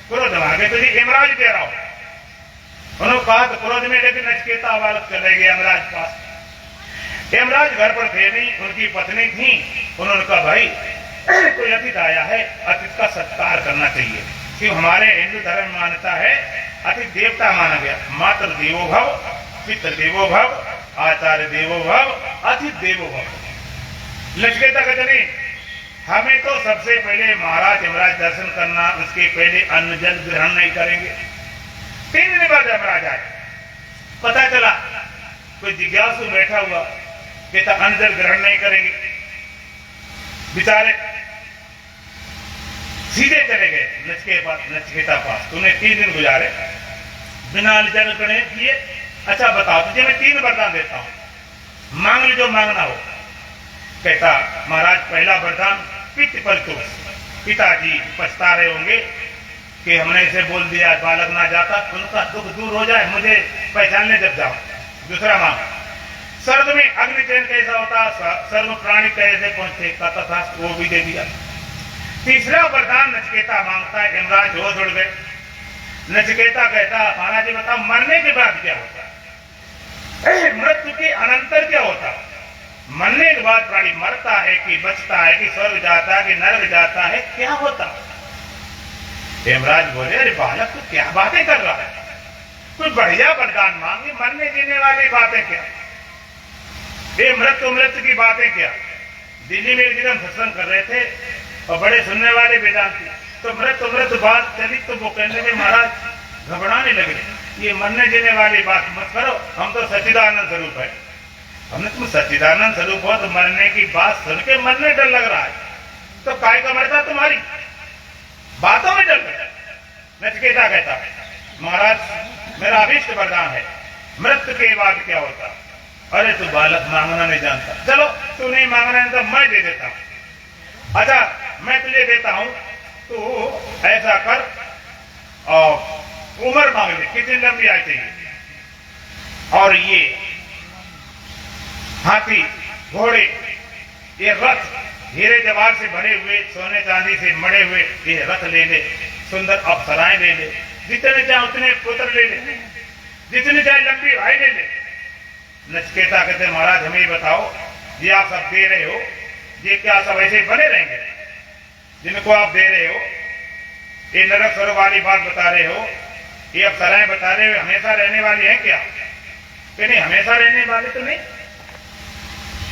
क्रोध में आ गए, तुझे यमराज दे रहा हूं। उन्होंने कहा तो क्रोध में, लेकिन नचिकेता बालक चले गए यमराज पास। यमराज घर पर थे नहीं, उनकी पत्नी थी। उन्होंने कहा भाई कोई अतिथि आया है, अतिथि का सत्कार करना चाहिए। क्यों हमारे हिंदू धर्म में मान्यता है अतिथि देवता माना गया। मातृ देवो भव, पितृ देवो भव, आचार्य देवो भव, अतिथि देवो भव। नचिकेता कहते नहीं, हमें तो सबसे पहले महाराज यमराज दर्शन करना, उसके पहले अन्न जल ग्रहण नहीं करेंगे। 3 दिन बाद यमराज आए, पता चला कोई जिज्ञासु बैठा हुआ, कहता अन्न जल ग्रहण नहीं करेंगे। बेचारे सीधे चले गए नचिकेता पास। तूने 3 दिन गुजारे बिना जल ग्रहण किए, अच्छा बताओ तुझे मैं 3 वरदान देता हूं, मांग लो जो मांगना हो। कहता महाराज पहला वरदान पितृ परितोष, पिताजी पछता रहे होंगे कि हमने इसे बोल दिया बालक ना जाता, उनका दुख दूर हो जाए, मुझे पहचानने जब जाओ। दूसरा मांग, स्वर्ग में अग्निचयन कैसा होता, सर्व प्राणी कैसे पहुंचे, कथा वो भी दे दिया। तीसरा वरदान नचिकेता मांगता है, यमराज होश उड़ गए। नचिकेता कहता महाराज जी बताओ मरने के बाद क्या होता, मृत्यु के अनंतर क्या होता? मरने के बाद प्राणी मरता है कि बचता है कि स्वर्ग जाता है कि नरक जाता है, क्या होता? यमराज बोले अरे बालक तू क्या बातें कर रहा है, कोई बढ़िया वरदान मांगे, मरने जीने वाली बातें क्या, ये मृत्यु की बातें क्या। दिल्ली में एक दिन हम सत्संग कर रहे थे और बड़े सुनने वाले वेदांती, तो मृत्यु बात चली तो वो कहने में महाराज घबराने लगे, ये मरने जीने वाली बात मत करो, हम तो सच्चिदानंद स्वरूप है। हमने तुम सच्चिदानंद स्वरूप हो तो मरने की बात सुन के मरने डर लग रहा है, तो काय का मरता तुम्हारी बातों में डर लगा। नचिकेता कहता महाराज मेरा अभीष्ट वरदान है, मृत्यु के बाद क्या होता? अरे तू बालक मांगना नहीं जानता, चलो तू नहीं मांगना है तो मैं दे देता हूं। अच्छा मैं तुझे देता हूं, तू ऐसा कर और उम्र मांग ले, कितनी लंबी आई चाहिए, और ये हाथी घोड़े ये रथ हीरे जवाहर से भरे हुए, सोने चांदी से मड़े हुए ये रथ ले ले, सुंदर अप्सराएं ले ले, जितने चाहे उतने पुत्र ले ले, जितनी चाहे लंबी भाई ले ले। नचिकेता कहते महाराज हमें बताओ ये आप सब दे रहे हो, ये क्या सब ऐसे बने रहेंगे जिनको आप दे रहे हो? ये नरक स्वर्ग वाली बात बता रहे हो, ये अप्सराएं बता रहे हो, हमेशा रहने वाली है क्या? कि नहीं हमेशा रहने वाली तो नहीं,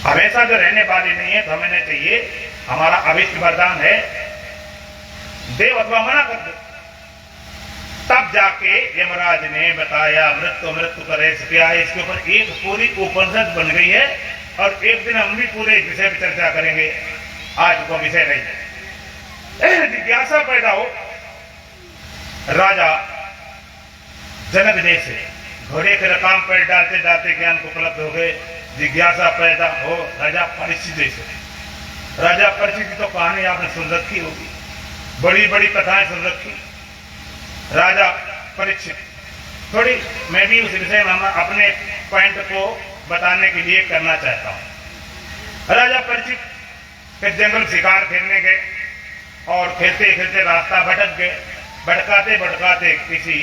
हमेशा जो रहने वाली नहीं है तो हमें चाहिए, हमारा अभिष्ट वरदान है देव अथवा मना कर दो। तब जाके यमराज ने बताया मृत्यु करे क्या है, इसके ऊपर एक पूरी उपनिषद बन गई है और एक दिन हम भी पूरे विषय पर चर्चा करेंगे। आज को विषय नहीं, जिज्ञासा पैदा हो। राजा जनक जैसे घोड़े के रकाम पैर डालते डालते ज्ञान को उपलब्ध हो गए। जिज्ञासा पैदा हो राजा परीक्षित जैसे, राजा परीक्षित की तो कहानी आपने सुन रखी होगी, बड़ी बड़ी कथाएं सुन रखी। राजा परीक्षित, थोड़ी मैं भी उस विषय में अपने पॉइंट को बताने के लिए करना चाहता हूं। राजा परीक्षित फिर जंगल शिकार खेलने गए और खेलते खेलते रास्ता भटक गए। भटकाते भटकाते किसी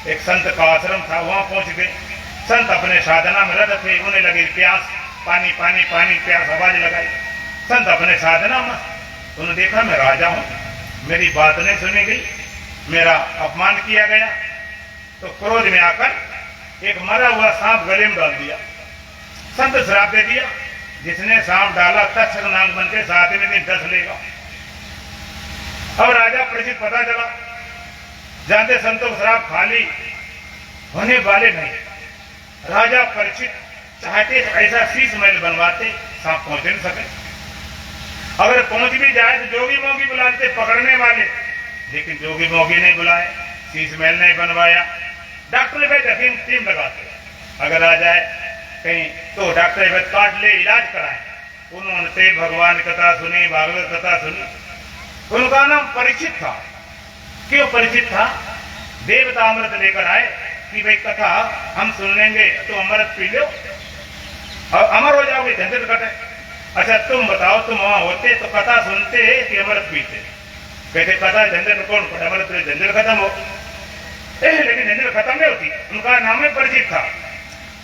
एक संत का आश्रम था, वहां पहुंच गए। संत अपने साधना में रत थे, उन्हें लगी प्यास, पानी पानी पानी, प्यास आवाज लगाई। संत अपने साधना में, उन्होंने देखा मैं राजा हूं, मेरी बात नहीं सुनी गई, मेरा अपमान किया गया, तो क्रोध में आकर एक मरा हुआ सांप गले में डाल दिया। संत श्राप दे दिया, जिसने सांप डाला तत्सर नाग बन के 7वें दिन डस लेगा। अब राजा परीक्षित पता चला, जानते संतों श्राप खाली होने वाले नहीं। राजा परीक्षित चाहते तो ऐसा शीश महल बनवाते, सांप पहुंच नहीं सके। अगर पहुंच भी जाए तो जोगी मोगी बुलाते पकड़ने वाले, लेकिन जोगी मोगी नहीं बुलाए, शीश महल नहीं बनवाया। डॉक्टर वैद्य हकीम टीम लगाते, अगर आ जाए कहीं तो डॉक्टर वैद्य काट ले, इलाज कराए। उन्होंने भगवान कथा सुनी, भागवत कथा सुनी। उनका नाम परीक्षित था। क्यों परीक्षित था? देवता अमृत लेकर आए कि भाई कथा हम सुन लेंगे तो अमृत पी लो और अमर हो जाओगे, झंझट कटे। अच्छा तुम बताओ, तुम वहां होते तो कथा सुनते कि अमृत पीते? कहते कथा झंझट कौन पड़े, अमृत झंझट खत्म हो। लेकिन झंझट खत्म नहीं होती। उनका नाम है परीक्षित था।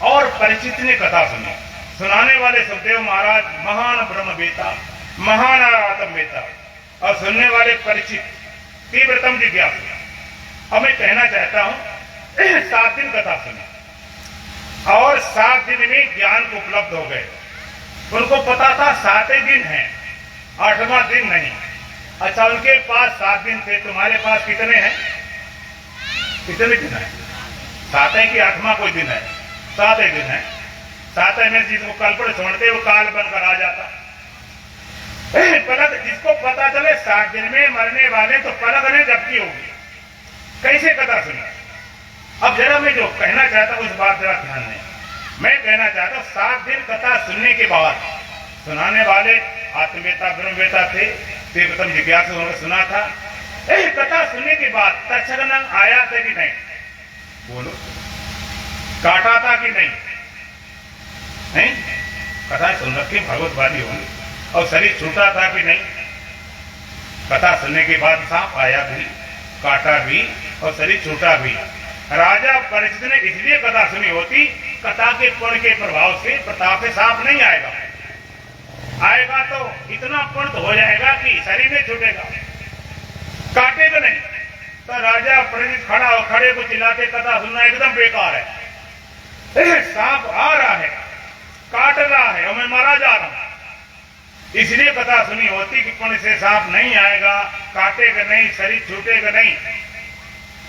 और परीक्षित ने कथा सुनी। सुनाने वाले सुखदेव महाराज महान ब्रह्मवेता, महान आत्मवेता, और सुनने वाले परीक्षित तीव्रतम जिज्ञासु। अब मैं कहना चाहता हूं 7 दिन कथा सुनी और 7 दिन में ज्ञान को उपलब्ध हो गए। उनको पता था 7 दिन है, 8वां दिन नहीं। अच्छा उनके पास 7 दिन थे, तुम्हारे पास कितने हैं? कितने दिन है? 7 है कि 8वां कोई दिन है? 7 दिन है। 7 में जिसको कल पर छोड़ते वो काल बनकर आ जाता। पलक जिसको पता चले 7 दिन में मरने वाले तो पलक ने जब्ती होगी। कैसे कथा सुनी? अब जरा मैं जो कहना चाहता हूं उस बात जरा ध्यान दें। मैं कहना चाहता हूं 7 दिन कथा सुनने के बाद, सुनाने वाले आत्मवेता ब्रह्मवेता थे, तीव्रतम जिज्ञासु उन्होंने सुना था। कथा सुनने के बाद तक्षण आया था कि नहीं? बोलो, काटा था कि नहीं? नहीं, कथा सुन रखी भगवतवादी होंगी। और शरीर छूटा था कि नहीं? कथा सुनने के बाद सांप आया भी, काटा भी और शरीर छूटा भी। राजा परीक्षित ने इसलिए कथा सुनी होती, कथा के पुण्य के प्रभाव से, प्रताप से सांप नहीं आएगा। आएगा तो इतना पुण्य तो हो जाएगा कि शरीर में छूटेगा, काटेगा नहीं। तो राजा परीक्षित खड़ा हो, खड़े को चिल्लाते कथा सुनना एकदम बेकार है। सांप आ रहा है, काट रहा है और मैं मारा जा रहा हूं। इसलिए कथा सुनी होती कि पुण्य से सांप नहीं आएगा, काटेगा नहीं, शरीर छूटेगा नहीं।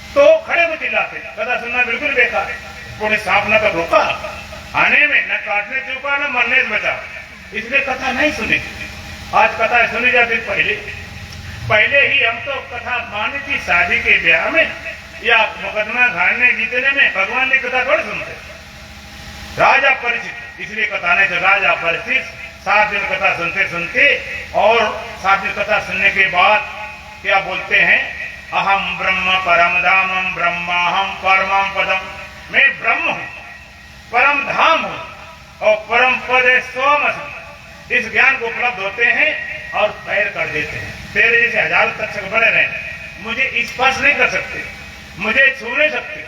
तो खड़े को चिल्लाते, कथा सुनना बिल्कुल बेकार है। पुण्य सांप न तो रोका आने में, न काटने चुका, न मरने से बचा, इसलिए कथा नहीं सुनी। आज कथा सुनी जाती पहले ही हम तो कथा मानी थी शादी के ब्याह में या मुकदमा घाटने जीतने में। भगवान की कथा थोड़ी सुनते। राजा परीक्षित इसलिए कथा नहीं तो राजा परीक्षित 7 दिन कथा सुनते सुनते, और 7 दिन कथा सुनने के बाद क्या बोलते हैं? अहम ब्रह्म परम धामम ब्रह्माहम परमम पदम। मैं ब्रह्म हूं, परम धाम हूं और परम पद है सोमस्मि। इस ज्ञान को उपलब्ध होते हैं और पैर कर देते हैं। तेरे जैसे हजारों तक्षक बने रहे, मुझे स्पर्श नहीं कर सकते, मुझे छू नहीं सकते।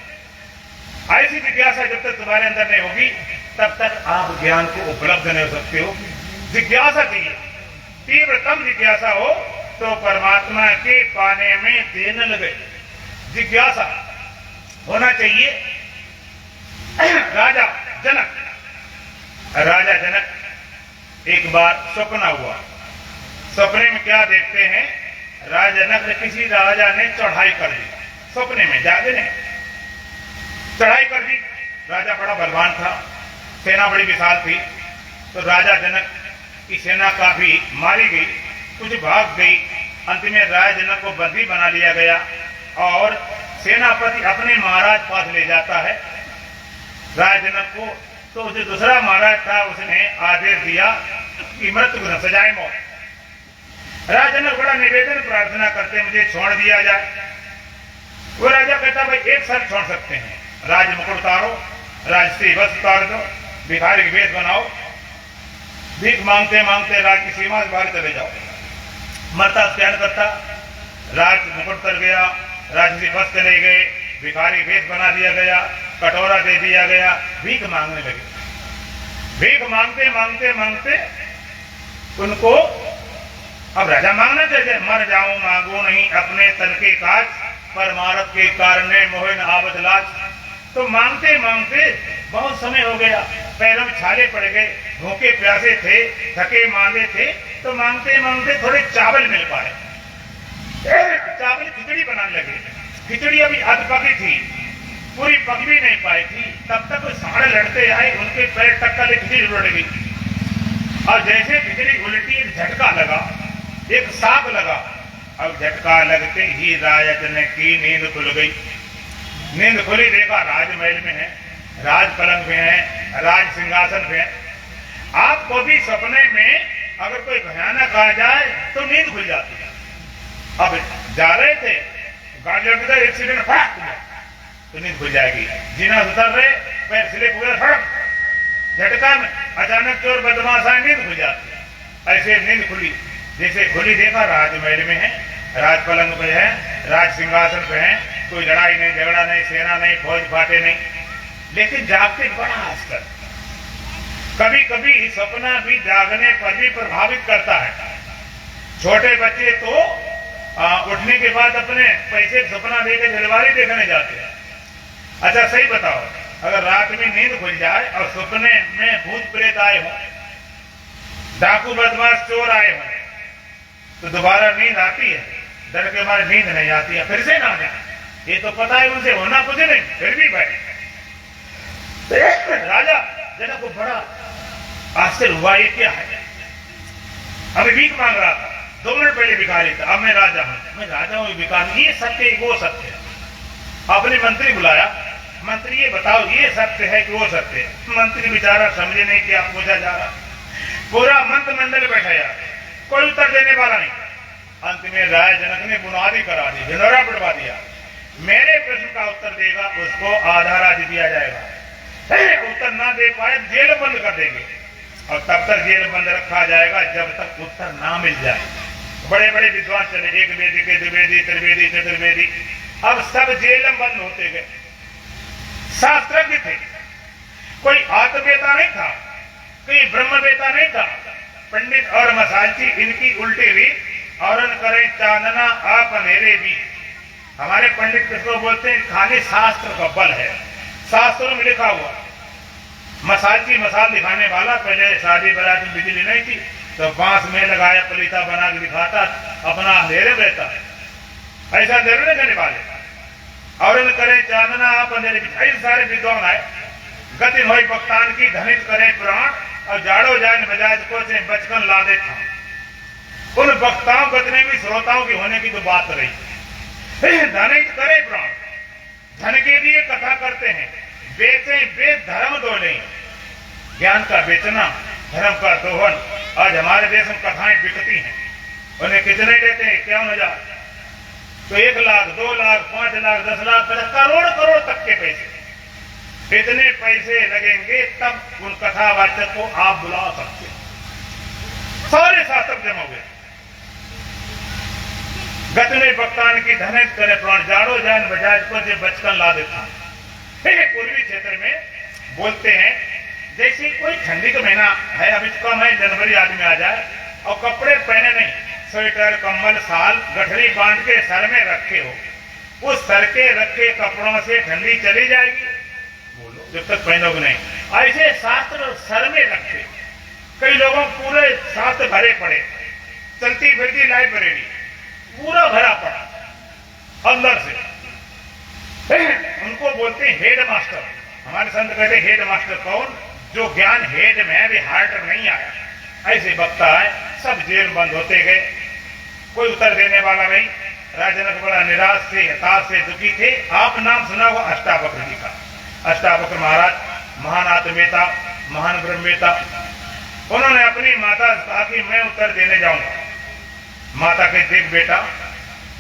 ऐसी जिज्ञासा जब तक तुम्हारे अंदर नहीं होगी तब तक आप ज्ञान को उपलब्ध नहीं हो सकते हो। जिज्ञासा चाहिए, तीव्रतम जिज्ञासा हो तो परमात्मा के पाने में देने लगे। जिज्ञासा होना चाहिए। राजा जनक एक बार सपना हुआ। सपने में क्या देखते हैं? राजा जनक ने, किसी राजा ने चढ़ाई कर दी। सपने में जागने चढ़ाई कर दी। राजा बड़ा बलवान था, सेना बड़ी विशाल थी। तो राजा जनक की सेना काफी मारी गई, कुछ भाग गई। अंत में राजा जनक को बंदी बना लिया गया और सेनापति अपने महाराज पास ले जाता है राजा जनक को। तो जो दूसरा महाराज था उसने आदेश दिया कि मृत्यु को सजाए मौत। राजा जनक बड़ा निवेदन प्रार्थना करते, मुझे छोड़ दिया जाए। वो राजा कहता, भाई एक शर्त छोड़ सकते हैं, राज मुकुट उतारो, राजश्री वस्त्र उतार दो, भिखारी के वेश बनाओ, भीख मांगते मांगते राज की सीमा से बाहर चले जाओ। मरता क्या करता, राज मुकुट कर गया, राजसी वस्त्र ले गए, भिखारी वेश बना दिया गया, कटोरा दे दिया गया, भीख मांगने लगे। भीख मांगते मांगते मांगते उनको अब राजा मांगना चाहिए, मर जाऊं मांगू नहीं अपने तन के काज, परमारथ के कारण मोहन आवत लाज। तो मांगते मांगते बहुत समय हो गया, पैरों में छाले पड़ गए, भूखे प्यासे थे, थके मांदे थे, तो मांगते मांगते थोड़े चावल मिल पाए। चावल खिचड़ी बनाने लगे। खिचड़ी अभी अध पकी थी, पूरी पक भी नहीं पाई थी, तब तक साढ़े लड़ते आए, उनके पैर टक्कर खिचड़ी उलट गई। और जैसे खिचड़ी उल्टी एक झटका लगा, एक साप लगा। अब झटका लगते ही राजन की नींद खुल गई। नींद खुली, देखा राजमहल में है, राज पलंग पे है, राज सिंहासन पे है। आपको भी सपने में अगर कोई भयानक आ जाए तो नींद खुल जाती है। अब जा रहे थे, गाड़ी लड़के थे, एक्सीडेंट फटाक हुआ तो नींद खुल जाएगी। जीना उतर रहे, पैर स्लिप हुए, फटक झटका में अचानक चोर बदमाश आए, नींद खुल जाती है। ऐसे नींद खुली, जैसे खुली देखा राजमहल में है, राज पलंग पे है, राज सिंहासन पे है, कोई लड़ाई नहीं, झगड़ा नहीं, सेना नहीं, फौज फाटे नहीं, लेकिन जागते बड़ा आश्चर्य। कभी कभी सपना भी जागने पर भी प्रभावित करता है। छोटे बच्चे तो उठने के बाद अपने पैसे सपना देकर जलवारी देखने जाते हैं। अच्छा सही बताओ, अगर रात में नींद खुल जाए और सपने में भूत प्रेत आए हो, डाकू बदमाश चोर आए हो, तो दोबारा नींद आती है? डर के मारे नींद नहीं आती है, फिर से ना जाए। ये तो पता है उनसे होना कुछ नहीं, फिर भी भाई राजा जनक को बड़ा आश्चर्य हुआ, ये क्या है? अभी भीख मांग रहा था, 2 मिनट पहले भिखारी था, अब मैं राजा हूं, मैं राजा हूं, भिखारी, ये सत्य वो सत्य है। अपने मंत्री बुलाया, मंत्री ये बताओ ये सत्य है कि वो सत्य है? मंत्री बेचारा समझे नहीं क्या पूछा जा रहा। पूरा मंत्रिमंडल बैठाया, कोई उत्तर देने वाला नहीं। अंत में राय जनक ने बुनियादी करा दी, ढिंढोरा पिटवा दिया। मेरे प्रश्न का उत्तर देगा उसको आधा राज्य दिया जाएगा, उत्तर ना दे पाए जेल बंद कर देंगे, और तब तक जेल बंद रखा जाएगा जब तक उत्तर ना मिल जाए। बड़े बड़े विद्वान चले, एक वेदी के द्विवेदी, त्रिवेदी, चतुर्वेदी, अब सब जेल में बंद होते गए। शास्त्रज्ञ थे, कोई आत्मवेता नहीं था, कोई ब्रह्मवेता नहीं था। पंडित और मसालची इनकी उल्टी रीत, और करे चांदना आप अंधेरे भी। हमारे पंडित किसको बोलते हैं? खाली शास्त्र का बल है, शास्त्रों में लिखा हुआ। मसालची मसाल दिखाने वाला, पहले शादी बारात में बिजली नहीं थी तो बांस में लगाया पलीता बना के दिखाता, अपना अंधेरे में रहता। ऐसा अंधेरे नहीं करने वाले। और करे चांदना आप अंधेरे भी। ऐसे सारे विद्वान आए, गति होई भक्तान की धनित करे प्राण, और जाड़ो जान बजाज को से बचकन ला दे था। उन वक्ताओं गतने भी श्रोताओं की होने की तो बात रही। धनित करे प्राण, धन के लिए कथा करते हैं, बेचे बेच धर्म दोले। ज्ञान का बेचना, धर्म का दोहन। आज हमारे देश में कथाएं बिकती हैं, उन्हें कितने देते हैं? क्या हजार, तो 1 लाख, 2 लाख, 5 लाख, 10 लाख, करोड़ करोड़ तक के पैसे। इतने पैसे लगेंगे तब उन कथावाचक को आप बुला सकते। सारे शास्त्र जमा हुए। गत में भक्तान की धनित करे प्राण, जाड़ो जान बजाज को जो बचकन ला देता। पूर्वी क्षेत्र में बोलते हैं जैसे कोई ठंडी का महीना है, अभी कम है, जनवरी आदमी आ जाए और कपड़े पहने नहीं, स्वेटर, कंबल, शाल गठरी बांध के सर में रखे हो, उस सर के रखे कपड़ों से ठंडी चली जाएगी? बोलो, जब तक पहनोगे नहीं। ऐसे शास्त्र सर में रखे। कई लोगों पूरे शास्त्र भरे पड़े, चलती फिरती लाइब्रेरी पूरा भरा पड़ा अंदर से। उनको बोलते हैं हेड मास्टर। हमारे संत कहते हेड मास्टर कौन? जो ज्ञान हेड में है, वे हार्ट में नहीं आया। ऐसे वक्ता है, सब जेल बंद होते गए, कोई उत्तर देने वाला नहीं। राजनक बड़ा निराश से, हताश से, दुखी थे। आप नाम सुना हुआ अष्टावक्र जी का। अष्टावक्र महाराज महान आत्मेता, महान ब्रह्मेता। उन्होंने अपनी माता से कहा कि मैं उत्तर देने जाऊंगा। माता के देख बेटा,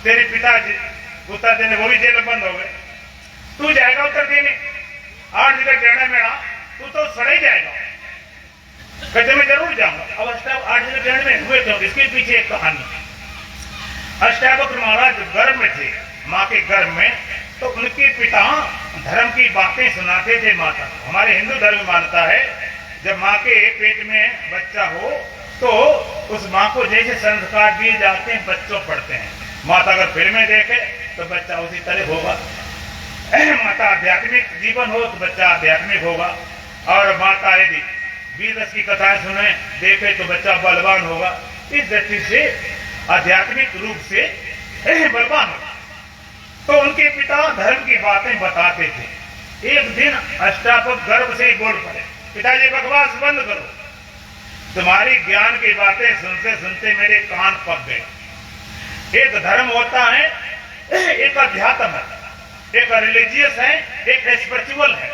तेरे पिताजी उत्तर देने, वो भी जेल में बंद हो गए, तू जाएगा उत्तर देने? 8 जगह टेढ़ा मेढ़ा, तू तो सड़ ही जाएगा। कहते मैं जरूर जाऊंगा। अब अष्टावक्र में हुए थे, इसके पीछे एक कहानी। अष्टावक्र महाराज गर्भ में थे, माँ के गर्भ में, तो उनके पिता धर्म की बातें सुनाते थे माता। हमारे हिंदू धर्म मानता है जब माँ के पेट में बच्चा हो तो उस माँ को जैसे संस्कार दिए जाते हैं बच्चों पढ़ते हैं। माता अगर फिल्में देखे तो बच्चा उसी तरह होगा। माता आध्यात्मिक जीवन हो तो बच्चा आध्यात्मिक होगा, और माता यदि वीर रस की कथाएं सुने देखे तो बच्चा बलवान होगा। इस दृष्टि से आध्यात्मिक रूप से बलवान होगा। तो उनके पिता धर्म की बातें बताते थे। एक दिन अष्टावक्र गर्भ से बोल पड़े, पिताजी बकवास बंद करो, तुम्हारी ज्ञान की बातें सुनते सुनते मेरे कान पक गए। एक धर्म होता है, एक अध्यात्म है, एक रिलीजियस है, एक स्पिरिचुअल है।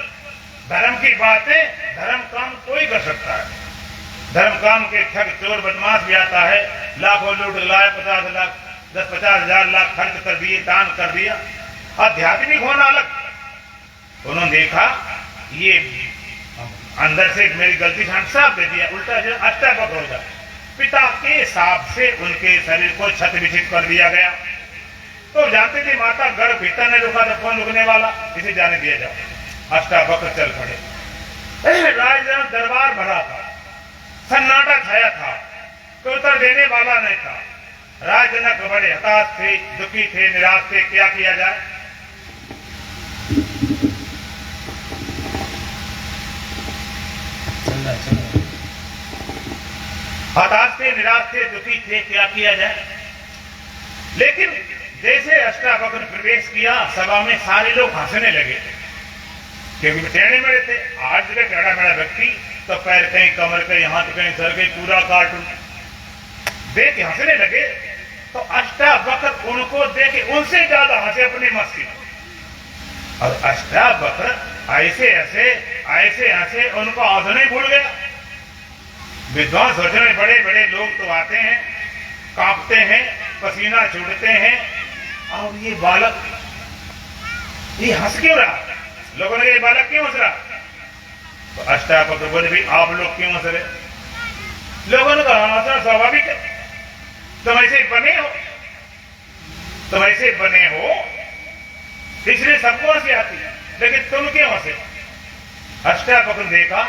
धर्म की बातें, धर्म काम कोई कर सकता है। धर्म काम के ठग चोर बदमाश भी आता है, लाखों लूट लाए, 50 लाख 10-50 हजार लाख खर्च कर दिए, दान कर दिया। आध्यात्मिक होना अलग। उन्होंने देखा ये अंदर से मेरी गलती से साफ दे दिया, उल्टा से अष्टावक्र हो जाए। पिता के हिसाब से उनके शरीर को क्षत विक्षत कर दिया गया। तो जानते थे माता गर्भ भीतर ने रुका तो कौन रुकने वाला, इसे जाने दिया जाओ। अष्टावक्र चल पड़े। राज दरबार भरा था, सन्नाटा छाया था, कोई उत्तर देने वाला नहीं था। राजनक बड़े हताश थे, दुखी थे, निराश थे, क्या किया जाए। हताश थे, निराश थे, दुखी थे, क्या किया जाए। लेकिन जैसे अष्टावक्र ने प्रवेश किया सभा में, सारे लोग हंसने लगे क्योंकि टेढ़े मेढ़े थे। आज जगह टेढ़ा मेढ़ा व्यक्ति तो पैर कहीं, कमर कहीं, हाथ कहीं, सर कहीं, पूरा कार्टून देख हंसने लगे। तो अष्टावक्र उनको देखे उनसे ज्यादा हंसे अपनी मस्ती। और अष्टावक्र ऐसे हंसे उनको आंसू ही भूल गया। विद्वान सोच रहे बड़े बड़े लोग तो आते हैं, कांपते हैं, पसीना छूटते हैं, और ये बालक ये हंस क्यों रहा। लोगों ने ये बालक क्यों हंस रहा। तो अष्टावक्र बोले भी आप लोग क्यों हंस रहे। लोगों ने कहा हंसना स्वाभाविक है, तुम ऐसे बने हो, तुम ऐसे बने हो इसलिए सबको हंसी आती है, लेकिन तुम क्यों हंसे। अष्टावक्र देखा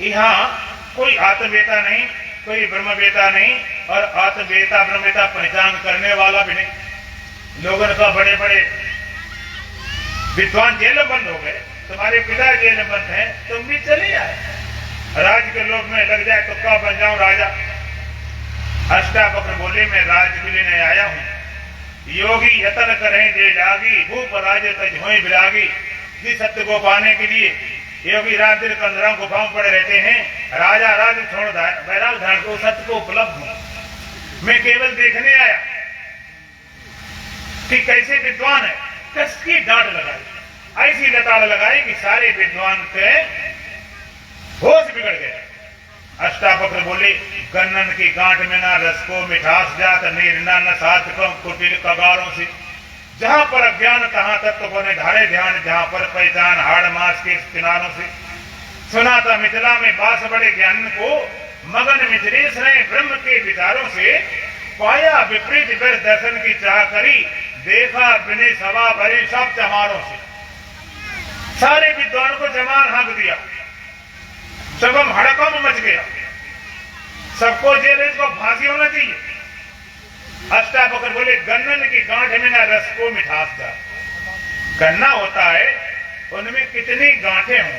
यहाँ कोई आत्मवेता नहीं, कोई ब्रह्मवेता नहीं, और आत्मवेता ब्रह्मवेता पहचान करने वाला भी नहीं। लोगों ने कहा बड़े बड़े विद्वान जेल में बंद हो गए, तुम्हारे पिता जेल में बंद है, तुम भी चले आए। राज के लोग में लग जाए तो कब बन जाऊं राजा। अष्टावक्र बोले मैं राज के लिए नहीं आया हूं। योगी यतन करें जे जागी, भूप राज तज होए विरागी। जिस सत्य को पाने के लिए योगी रात दिन कंदराओं गुफाओं पड़े रहते हैं, राजा राज छोड़ बैराग धारण को सत्य को उपलब्ध हूं। मैं केवल देखने आया कि कैसे विद्वान है, किसकी डांट लगाई, ऐसी लताड़ लगाई कि सारे विद्वान के होश बिगड़ गए। अष्टावक्र बोले गन्नन की गांठ में ना रस को मिठास जात, निर्णा न साध को कुटिल कगारों से। जहां पर अज्ञान तहां तत्व को धारे ध्यान, जहां पर पहचान हाड़ मास के किनारों से। सुना था मिथिला में बास बड़े ज्ञान को, मगन मिथिलेश ने ब्रह्म के विचारों से। पाया विपरीत गर दर्शन की चाह करी, देखा बिने सभा भरी सब चमारों से। सारे विद्वानों को जमान हाँक दिया, सबम हड़कम मच गया, सबको जेल को फांसी होना चाहिए। अष्टावक्र बोले गन्नन की गांठ में ना रस को मिठास जा। गन्ना होता है उनमें कितनी गांठें हों,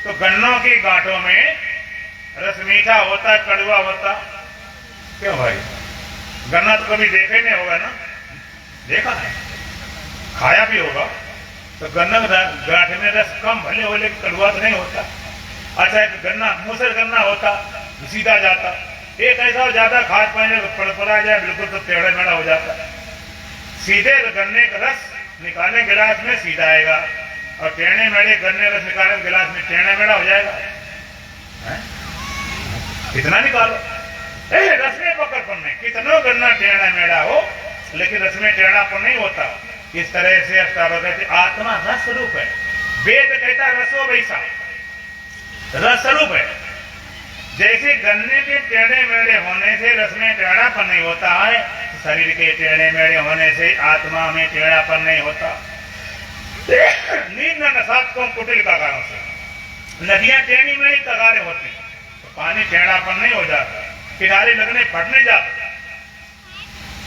तो गन्नों की गांठों में रस मीठा होता, कड़वा होता। क्यों भाई, गन्ना तो कभी देखे नहीं होगा ना, देखा है, खाया भी होगा। तो गन्ना गांठ में रस कम भले हो लेकिन कड़वा तो नहीं होता। अच्छा एक गन्ना मूसर गन्ना होता, सीधा जाता। एक ऐसा हो जाता खाद पानी पड़ा जाए बिल्कुल तो टेढ़ा मेढ़ा हो जाता। सीधे गन्ने का रस निकालने गिलास में सीधा आएगा, और टेढ़े मेढ़े गन्ने रस निकालने गिलास में टेढ़ा मेढ़ा हो जाएगा। कितना निकालो, रस में पकड़पन नहीं, कितना गन्ना टेढ़ा मेढ़ा हो लेकिन रस में टेढ़ापन नहीं होता। इस तरह से अष्टावक्र कहते आत्मा रस रूप है। वेद कहता रसो वैसा, रस रूप है। जैसे गन्ने के टेढ़े मेढ़े होने से रस में टेढ़ापन नहीं होता है, शरीर के टेढ़े मेढ़े होने से आत्मा में टेढ़ापन नहीं होता। नींद नसात्कों कुटिल कगारों से नदियां टेढ़ी मेढ़ी कगारें होती, तो पानी टेढ़ापन नहीं हो जाता, किनारे लगने फटने जाता।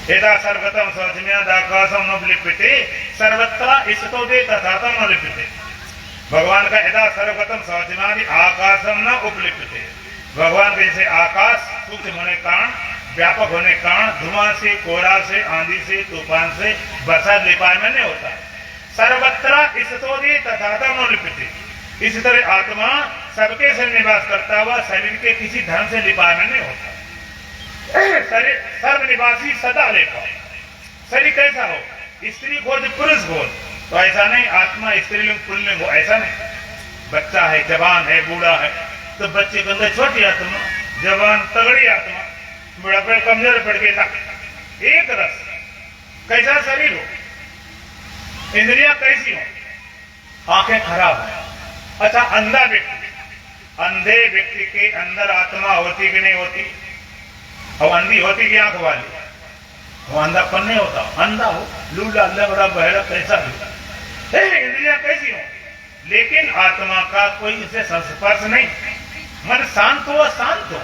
यदा सर्वतम शौचम्यादाकाशम न लिप्यते सर्वत्र इसतो दे तथातम न लिप्यते। भगवान का यदा सर्वगतम शौचमादि आकाशम न उपलिप्यते। भगवान के जैसे आकाश सूक्ष्म होने के कारण, व्यापक होने के कारण धुआं से, कोहरा से, आंधी से, तूफान से, बरसात लिपाय में नहीं होता। सर्वत्र इसतो दे तथातम न लिप्यते। इस तरह आत्मा सबके से निवास करता हुआ शरीर के किसी धर्म से लिपाय में नहीं होता। शरीर सर्वनिवासी सदा लेखा। शरीर कैसा हो, स्त्री खोज पुरुष खोज, तो ऐसा नहीं आत्मा स्त्रीलिंग पुल्लिंग हो, ऐसा नहीं। बच्चा है, जवान है, बूढ़ा है, तो बच्चे के अंदर छोटी आत्मा, जवान तगड़ी आत्मा, बूढ़ा पे कमजोर पड़ के एक रस। कैसा शरीर हो, इंद्रिया कैसी हो, आंखें खराब है। अच्छा, अंधा व्यक्ति, अंधे व्यक्ति के अंदर आत्मा होती कि नहीं होती? और अंधी होती कि आंख वाली? वो अंधापन नहीं होता, अंधा हो, लूला लंगड़ा बहरा कैसा भी, इंद्रिया कैसी हो, लेकिन आत्मा का कोई इसे संस्पर्श नहीं। मन शांत हो, शांत हो,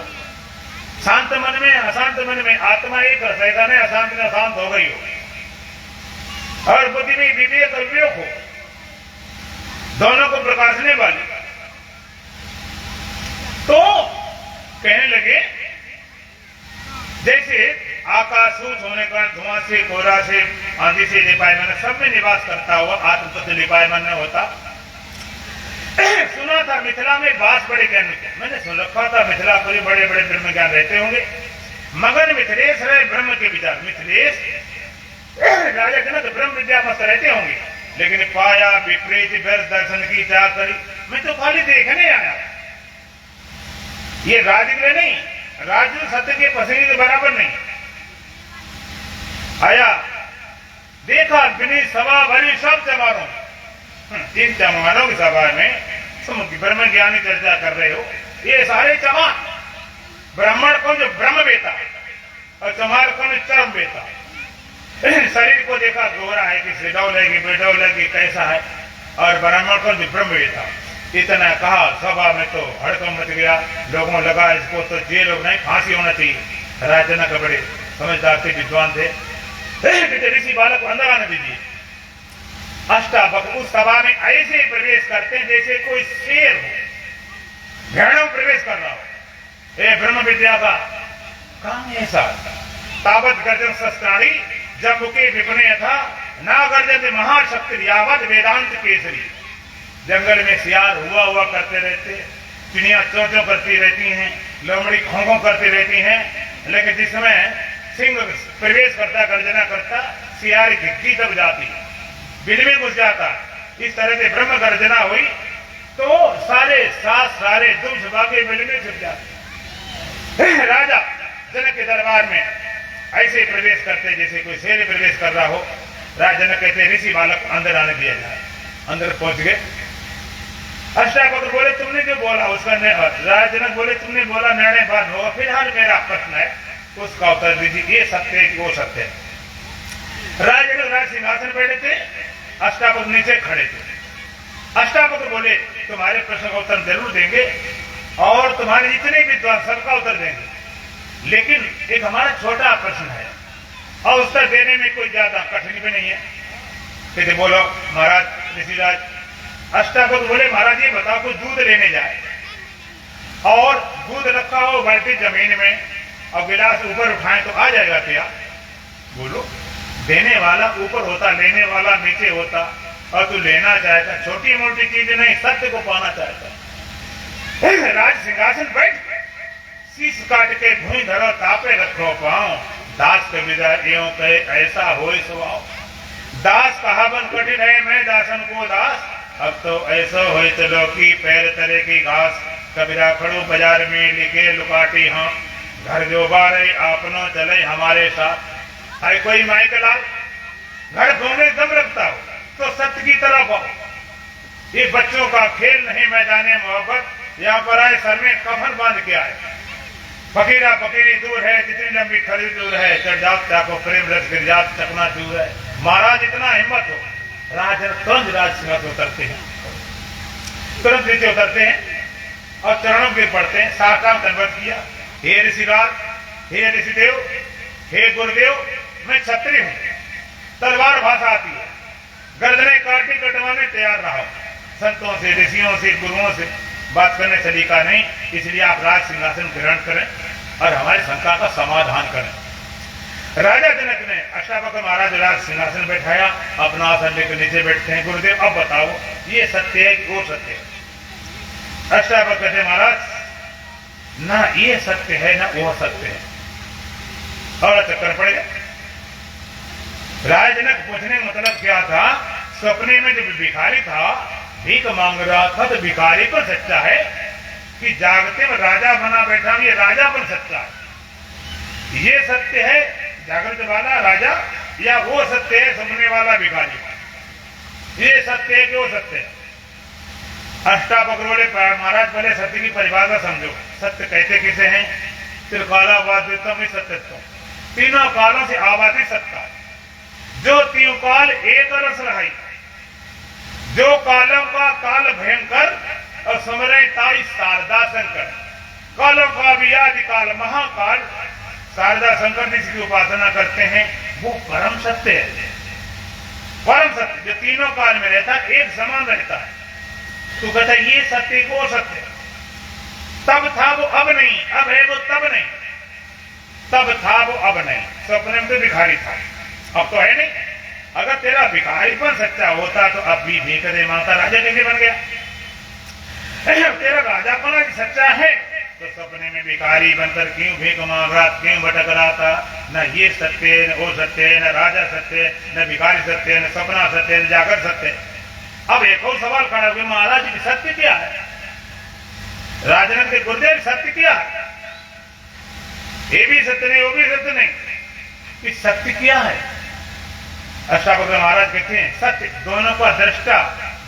शांत मन में अशांत मन में आत्मा एक रस, ऐसा नहीं अशांत में शांत हो गई हो। और बुद्धि में विवेक और विवेक हो, दोनों को प्रकाशने वाली। तो कहने लगे जैसे आकाश सूक्ष्म होने का धुआं से, कोहरा से, आंधी से लिपायमान, सब में निवास करता हुआ आत्म तत्व लिपायमान नहीं होता। सुना था मिथिला में बास बड़े ज्ञान के, मैंने सुन रखा था मिथिला पर बड़े बड़े ब्रह्म ज्ञान रहते होंगे। मगन मिथिलेश रहे ब्रह्म के विचार। मिथिलेश राजा जनक ब्रह्म विद्या मस्त रहते होंगे, लेकिन पाया विपरीत व्यर्थ दर्शन की चाह करी। मैं तो खाली देखने आया, ये राजगृह नहीं, राजू सत्य के पसंद के बराबर नहीं। आया, देखा बिनी सभा भरी सब चमारों, इन चमारों की सभा में तुम ब्रह्म ज्ञानी चर्चा कर रहे हो, ये सारे चमार ब्राह्मण को जो ब्रह्म बेटा और चमार को जो चरम बेटा। शरीर को देखा गोरा है कि सिडौल है कि बेडौल है कि कैसा है, और ब्राह्मण को जो ब्रह्म बेटा। इतना कहा, सभा में तो हड़कम मच गया, लोगों लगा इसको तो जेल नहीं फांसी होना चाहिए। राजा का बड़े समझदार थे, विद्वान थे, ऋषि बालक को अंदर आने दीजिए। अष्टावक्र उस सभा में ऐसे प्रवेश करते हैं जैसे कोई शेर हो, भेड़ों में प्रवेश कर रहा हो। ये ब्रह्म विद्या का काम ऐसा। तावत गर्जन शस्त्राणी जब मुके विपने था, ना गर्जन महाशक्ति यावत वेदांत केसरी। जंगल में सियार हुआ करते रहते, चिड़िया चों चों करती रहती हैं, लोमड़ी खोंखों करती रहती हैं, लेकिन जिस समय सिंह प्रवेश करता, गर्जना करता, सियार घिट्टी तक जाती, बिल में घुस जाता। इस तरह से ब्रह्म गर्जना हुई तो सारे दुम छुपा के बिल में छुप जाते। राजा जनक के दरबार में ऐसे प्रवेश करते जैसे कोई शेर प्रवेश कर रहा हो। राजा जनक कहते ऋषि बालक अंदर आने दिया जाए। अंदर पहुंच गए। अष्टावक्र बोले तुमने जो बोला उसका राजा जनक बोले तुमने बोला निर्णय बाद होगा, फिलहाल मेरा प्रश्न है उसका उत्तर दीजिए, ये सत्य है कि वो सत्य है। राजा जनक राज सिंहासन बैठे थे, अष्टावक्र नीचे खड़े थे। अष्टावक्र बोले तुम्हारे प्रश्न का उत्तर जरूर देंगे और तुम्हारे जितने विद्वान सबका उत्तर देंगे, लेकिन एक हमारा छोटा प्रश्न है और उत्तर देने में कोई ज्यादा कठिन भी नहीं है। कहते बोलो महाराज ऋषिराज। अष्टावक्र बोले महाराज ये बताओ कोई दूध लेने जाए और दूध रखा हो बाल्टी जमीन में और गिलास ऊपर उठाएं तो आ जाएगा क्या? बोलो देने वाला ऊपर होता, लेने वाला नीचे होता, और तू लेना चाहता, छोटी मोटी चीज नहीं सत्य को पाना चाहता। राज सिंहासन बैठ शीश काट के भूमि धरो तापे रखो पाओ, दास के विदा एवं कहे ऐसा हो स्वभाव। दास कहावन कठिन है मैं दासन को दास, अब तो ऐसा हो चलो कि पैर तरे की घास। कबीरा खड़ो बाजार में लिखे लुकाटी हाँ, घर जो बारे आपनो चले हमारे साथ। है कोई माइकलाल घर घूमने दम रखता हो तो सत्य की तरफ आओ। ये बच्चों का खेल नहीं मैदाने मोहब्बत, यहाँ पर आए सर में कफन बांध के आए। फकीरा फकीरी दूर है, जितनी लंबी खड़ी दूर है, चढ़ जाओ चाको प्रेम रस गिर जात चकना चूर है। महाराज इतना हिम्मत हो, राजन तुरंत राज सिंहासन उतरते हैं, तुरंत नीचे उतरते हैं और चरणों गिर पड़ते हैं। साष्टांग दंडवत किया, हे ऋषिराज, हे ऋषिदेव, हे गुरुदेव, मैं क्षत्रिय हूं, तलवार भाषा आती है, गर्दनें काटने कटवाने तैयार रहा। संतों से, ऋषियों से, गुरुओं से बात करने सलीका नहीं, इसलिए आप राज सिंहासन ग्रहण करें और हमारी शंका का समाधान करें। राजा जनक ने अष्टावक्र महाराज राज सिंहासन बैठाया, अपना आसन लेकर नीचे बैठते हैं। गुरुदेव अब बताओ, ये सत्य है कि वो सत्य है? अष्टावक्र कहते महाराज, ना ये सत्य है ना वो सत्य है। और चक्कर पड़ गया। राजा जनक पूछने का मतलब क्या था? सपने में जब भिखारी था, भीख मांग रहा था, तो भिखारी पर सच्चा है कि जागते में राजा बना बैठा, ये राजा पर सच्चा है? ये सत्य है जागृत वाला राजा, या वो सत्य है सपने वाला भिखारी? ये सत्य है कि वो सत्य है? अष्टावक्र बोले महाराज पहले सत्य की परिभाषा समझो। सत्य कहते किसे हैं? त्रिकालाबाधितम सत्यत्व, तीनों कालों से आबादी सत्ता, जो तीनों काल एक रस रहाई, जो कालों का काल भयंकर और समरे ताई शारदा शंकर, कालों का भी आदि काल महाकाल, शारदा शंकर जिसकी उपासना करते हैं वो परम सत्य है। परम सत्य जो तीनों काल में रहता है, एक समान रहता है। तू कहता है ये सत्य को सत्य, तब था वो अब नहीं, अब है वो तब नहीं, तब था वो अब नहीं। सपने में तो भिखारी था, अब तो है नहीं। अगर तेरा भिखारीपन सच्चा होता तो अब भी भीख दे मांगता, राजा कैसे बन गया? तेरा राजापन सच्चा है तो सपने में भिखारी बनकर क्यों भीख मांग रहा, क्यों भटक रहा था? न ये सत्य है, न वो सत्य है, न राजा सत्य है, न भिखारी सत्य है, न सपना सत्य है, न जागर सत्य है। अब एक और सवाल खड़ा हुआ, महाराज जी सत्य क्या है? राजनक के गुरुदेव सत्य क्या है? ये भी सत्य नहीं, वो भी सत्य नहीं, कि सत्य क्या है? अष्टावक्र महाराज कहते हैं सत्य दोनों का दृष्टा,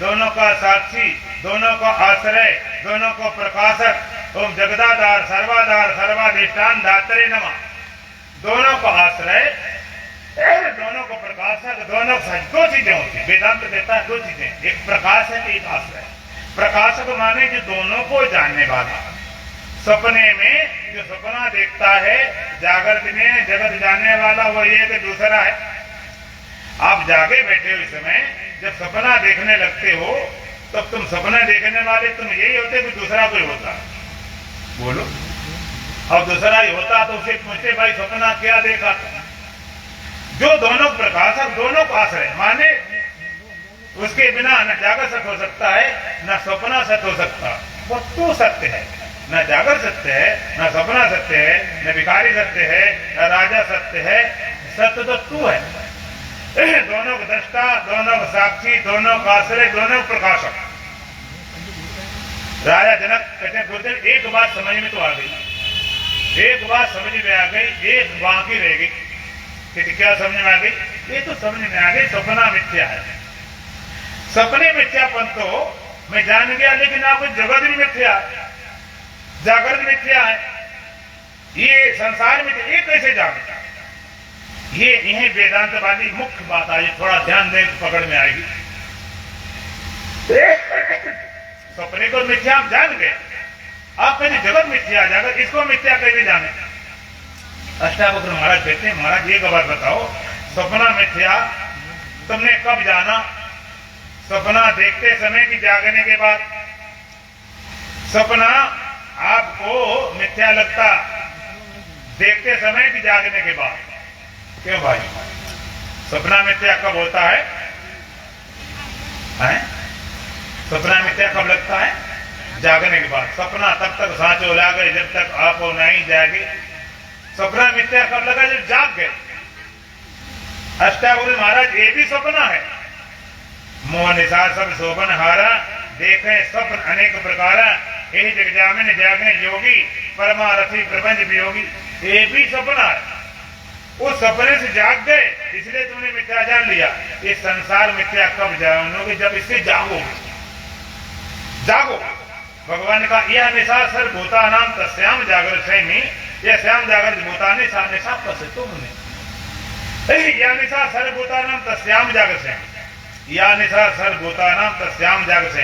दोनों का साक्षी, दोनों का आश्रय, दोनों को प्रकाशक, ओम जगदाधार सर्वाधार सर्वाधिष्ठान दात्रे नमः। दोनों का आश्रय, दोनों को प्रकाशक, दोनों दो चीजें होती है। वेदांत कहता है दो चीजें, एक प्रकाश है, एक आश्रय। प्रकाशक माने जो दोनों को जानने वाला, सपने में जो सपना देखता है, जागृत में जगत जानने वाला वो एक, दूसरा है आप जागे बैठे हो इस समय जब सपना देखने लगते हो, तब तुम सपना देखने वाले तुम यही होते कि दूसरा कोई होता? बोलो। और दूसरा ही होता तो उसे पूछते भाई सपना क्या देखा था? जो दोनों प्रकाशक, दोनों का आश्रय, माने उसके बिना न जागर सत्य हो सकता है, न सपना सत्य हो सकता। वो तू सत्य है, न जागर सत्य है, न सपना सत्य है, न भिखारी सत्य है, न राजा सत्य है। सत्य तो तू है। दोनों का दृष्टा, दोनों का साक्षी, दोनों का आश्रय, दोनों प्रकाशक। राजा जनक कहते हैं गुरुदेव एक बात समझ में तो आ गई, एक बात समझ में आ गई, एक बाकी रह गई। कि क्या समझ में आ गई? ये तो समझ में आ गई सपना मिथ्या है। सपने मिथ्यापन तो मैं जान गया, लेकिन आप जगत भी मिथ्या है, जागृत मिथ्या है, ये संसार में ये कैसे जागता? ये यही वेदांत वाली मुख्य बात आई, थोड़ा ध्यान दें तो पकड़ में आएगी। सपने को मिथ्या आप जान गए, आप कहते जगत मिथ्या जागृत, इसको मिथ्या कैसे जाने? अष्टावक्र महाराज कहते हैं महाराज एक बात बताओ, सपना मिथ्या तुमने कब जाना? सपना देखते समय की जागने के बाद? सपना आपको मिथ्या लगता देखते समय की जागने के बाद? क्यों भाई? सपना मिथ्या कब होता है? सपना मिथ्या कब लगता है? जागने के बाद। सपना तब तक साँचो लागे जब तक आप नहीं जागे। सपना मिथ्या कब लगा? जब जाग गए। अष्टावक्र महाराज ये भी सपना है। मोह निशा सब शोभन हारा, देखे स्वप्न अनेक प्रकार, यही जगजामिन जागे योगी, परमारथी प्रपंच वियोगी। ये भी सपना है। उस सपने से जाग गए, इसलिए तुमने मिथ्या जान लिया। ये संसार मिथ्या कब जानोगे? जब इससे जागोगे। जागो। भगवान का यह निशा सर्वभूता नाम तस्याम जागृत ये श्याम जागृत भूतानि सा निशा पश्यतु मुने या निशा सर्वभूतानां तस्याम जागृत या निशा सर्वभूतानां तस्याम जागृत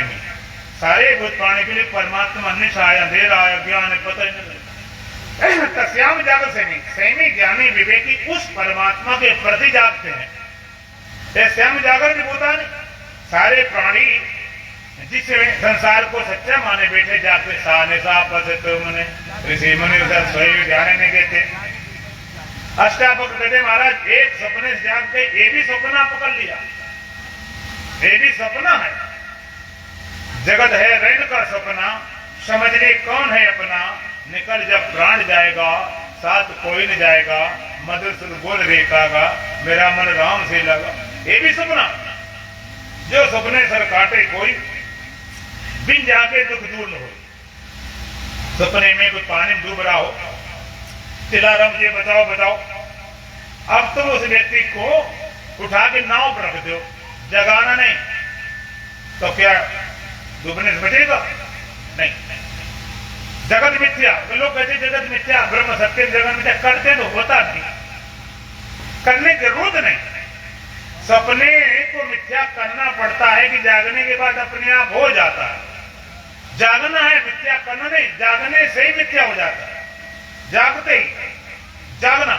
सारे भूत प्राणी के लिए परमात्मा निशा है, अंधेरा है, ज्ञान है, पता ही नहीं। तस्याम जागृत सेमी ज्ञानी विवेकी उस परमात्मा के प्रति जागते हैं। ये श्याम जागृत भूतानि सारे प्राणी जिसमें संसार को सच्चा माने बैठे जाते साने सा पश्यतु मुने ऋषि मुनि उधर स्वयं ध्यान नहीं देते। अष्टावक्र कहते महाराज एक सपने से जाग के ये भी सपना पकड़ लिया, ये भी सपना है। जगत है रैन का सपना, समझने कौन है अपना, निकल जब प्राण जाएगा साथ कोई न जाएगा, मधुर सुर बोल रेखागा मेरा मन राम से लगा। ये भी सपना, जो सपने सर काटे कोई बिन जाके दुख दूर न हो। सपने में कुछ पानी में डूब रहा हो, चिल्ला मुझे बताओ बताओ, अब तुम उस व्यक्ति को उठा के नाव पर रख दो, जगाना नहीं, तो क्या डूबने से बचेगा? नहीं। जगत मिथ्या, तो लोग कहते जगत मिथ्या, ब्रह्म सत्य, जगत मिथ्या, करते तो होता नहीं, करने की जरूरत नहीं। सपने को मिथ्या करना पड़ता है कि जागने के बाद अपने आप हो जाता है। जागना है, मिथ्या करना नहीं, जागने से ही मिथ्या हो जाता है। जागते ही जागना,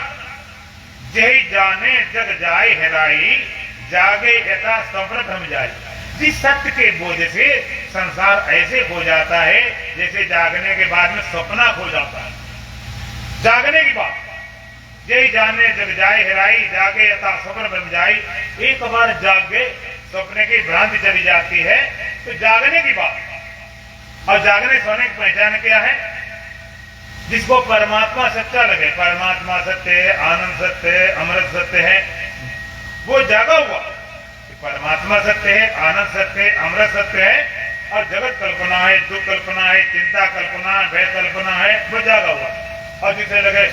जय जाने जग जाए हेराई, जागे यथा स्वप्न भ्रम जाए। जिस सत्य के बोझ से संसार ऐसे हो जाता है जैसे जागने के बाद में सपना खो जाता है। जागने की बात, जय जाने जग जाए हेराई, जागे यथा स्वप्न भ्रम जाए। एक बार जाग गए, सपने की भ्रांति चली जाती है, तो जागने की बात। और जागने सोने की पहचान क्या है? जिसको परमात्मा सच्चा लगे, परमात्मा सत्य है, आनंद सत्य है, अमृत सत्य है, वो जागा हुआ। परमात्मा सत्य है, आनंद सत्य है, अमृत सत्य है, और जगत कल्पना है, दुख कल्पना है, चिंता कल्पना है, भय कल्पना है, वो जागा हुआ। और जिसे लगे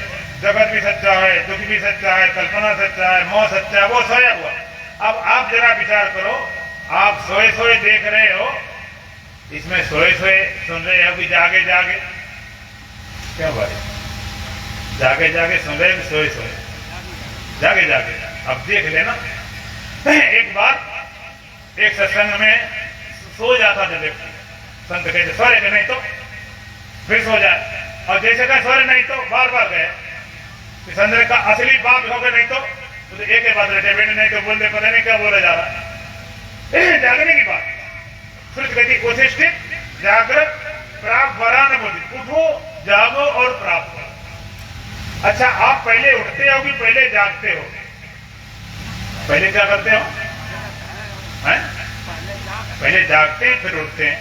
जगत भी सच्चा है, दुख भी सच्चा है, कल्पना सच्चा है, मोह सच्चा है, वो सोया हुआ। अब आप जरा विचार करो, आप सोए सोए देख रहे हो, इसमें सोए सोए सुन रहे हो कि जागे जागे, क्या भाई? जागे जागे सुन रहे हो, सोए सोए जागे जागे। अब देख लेना, एक बार एक सत्संग में सो जाता था व्यक्ति, संत कहते सो रहे नहीं तो फिर सो जाए, और जैसे कहा सो रहे नहीं तो बार बार गए, संत का असली बात हो गए नहीं तो एक ही बात रहते बेटे नहीं तो बोल दे, पता नहीं क्या बोला जा रहा। जागने की बात, फिर कहती उचिष्ठित जागृत प्राप्त वरान बोली, उठो जागो और प्राप्त करो। अच्छा, आप पहले उठते हो कि पहले जागते हो? पहले क्या करते हो? हैं? पहले जागते हैं फिर उठते हैं,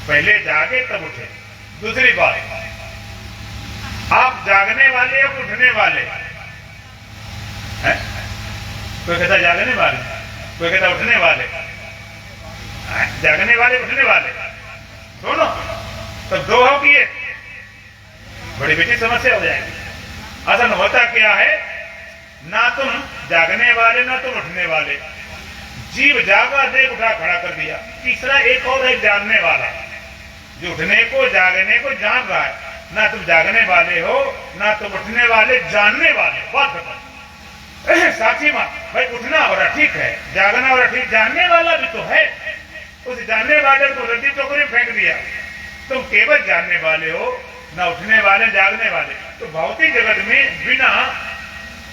पहले जागे तब उठे। दूसरी बात, आप जागने वाले हो उठने वाले हैं? कोई कहता जागने वाले, कोई कहता उठने वाले। जागने वाले उठने वाले दोनों, तब दो हो कि बड़ी बेटी समस्या हो जाएगी। असल होता क्या है, ना तुम जागने वाले ना तुम उठने वाले। जीव जागा, देख उठा खड़ा कर दिया। तीसरा एक और है जानने वाला, जो उठने को जागने को जान रहा है। ना तुम जागने वाले हो ना तुम उठने वाले, जानने वाले। बात खत्म। साक्षी मां, भाई उठना हो रहा ठीक है, जागना हो रहा ठीक, जानने वाला भी तो है। उस जानने वाले को रद्दी टोकरी फेंक दिया। तुम केवल जानने वाले हो, ना उठने वाले जागने वाले। तो भौतिक जगत में बिना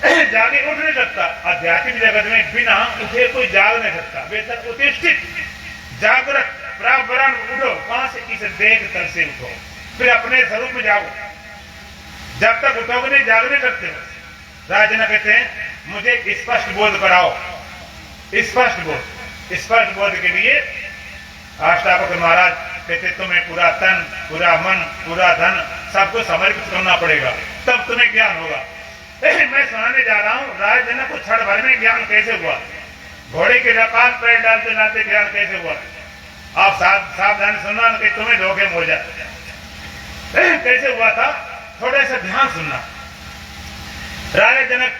जागे उठ नहीं सकता, आध्यात्मिक जगत में बिना उठे कोई जाग नहीं सकता। बेहतर उत्तिष्ठित जागृत प्राप्त वरान, उठो। कहां से? इस देह तल से उठो, फिर अपने स्वरूप में जागो। जब तक उठोगे नहीं जाग नहीं सकते हो। राजना कहते हैं मुझे स्पष्ट बोध कराओ। स्पष्ट बोध, स्पष्ट बोध के लिए अष्टावक्र महाराज कहते तुम्हें पूरा तन, पूरा मन, पूरा धन सबको समर्पित करना पड़ेगा, तब तुम्हें ज्ञान होगा। मैं सुनाने जा रहा हूं राज जनक को क्षण भर में ज्ञान कैसे हुआ, घोड़े के रकान पैर डालते डालते ज्ञान कैसे हुआ। आप सावधान सुनना कि तुम्हें धोखे हो जाए। कैसे हुआ था, थोड़ा सा ध्यान सुनना। राजा जनक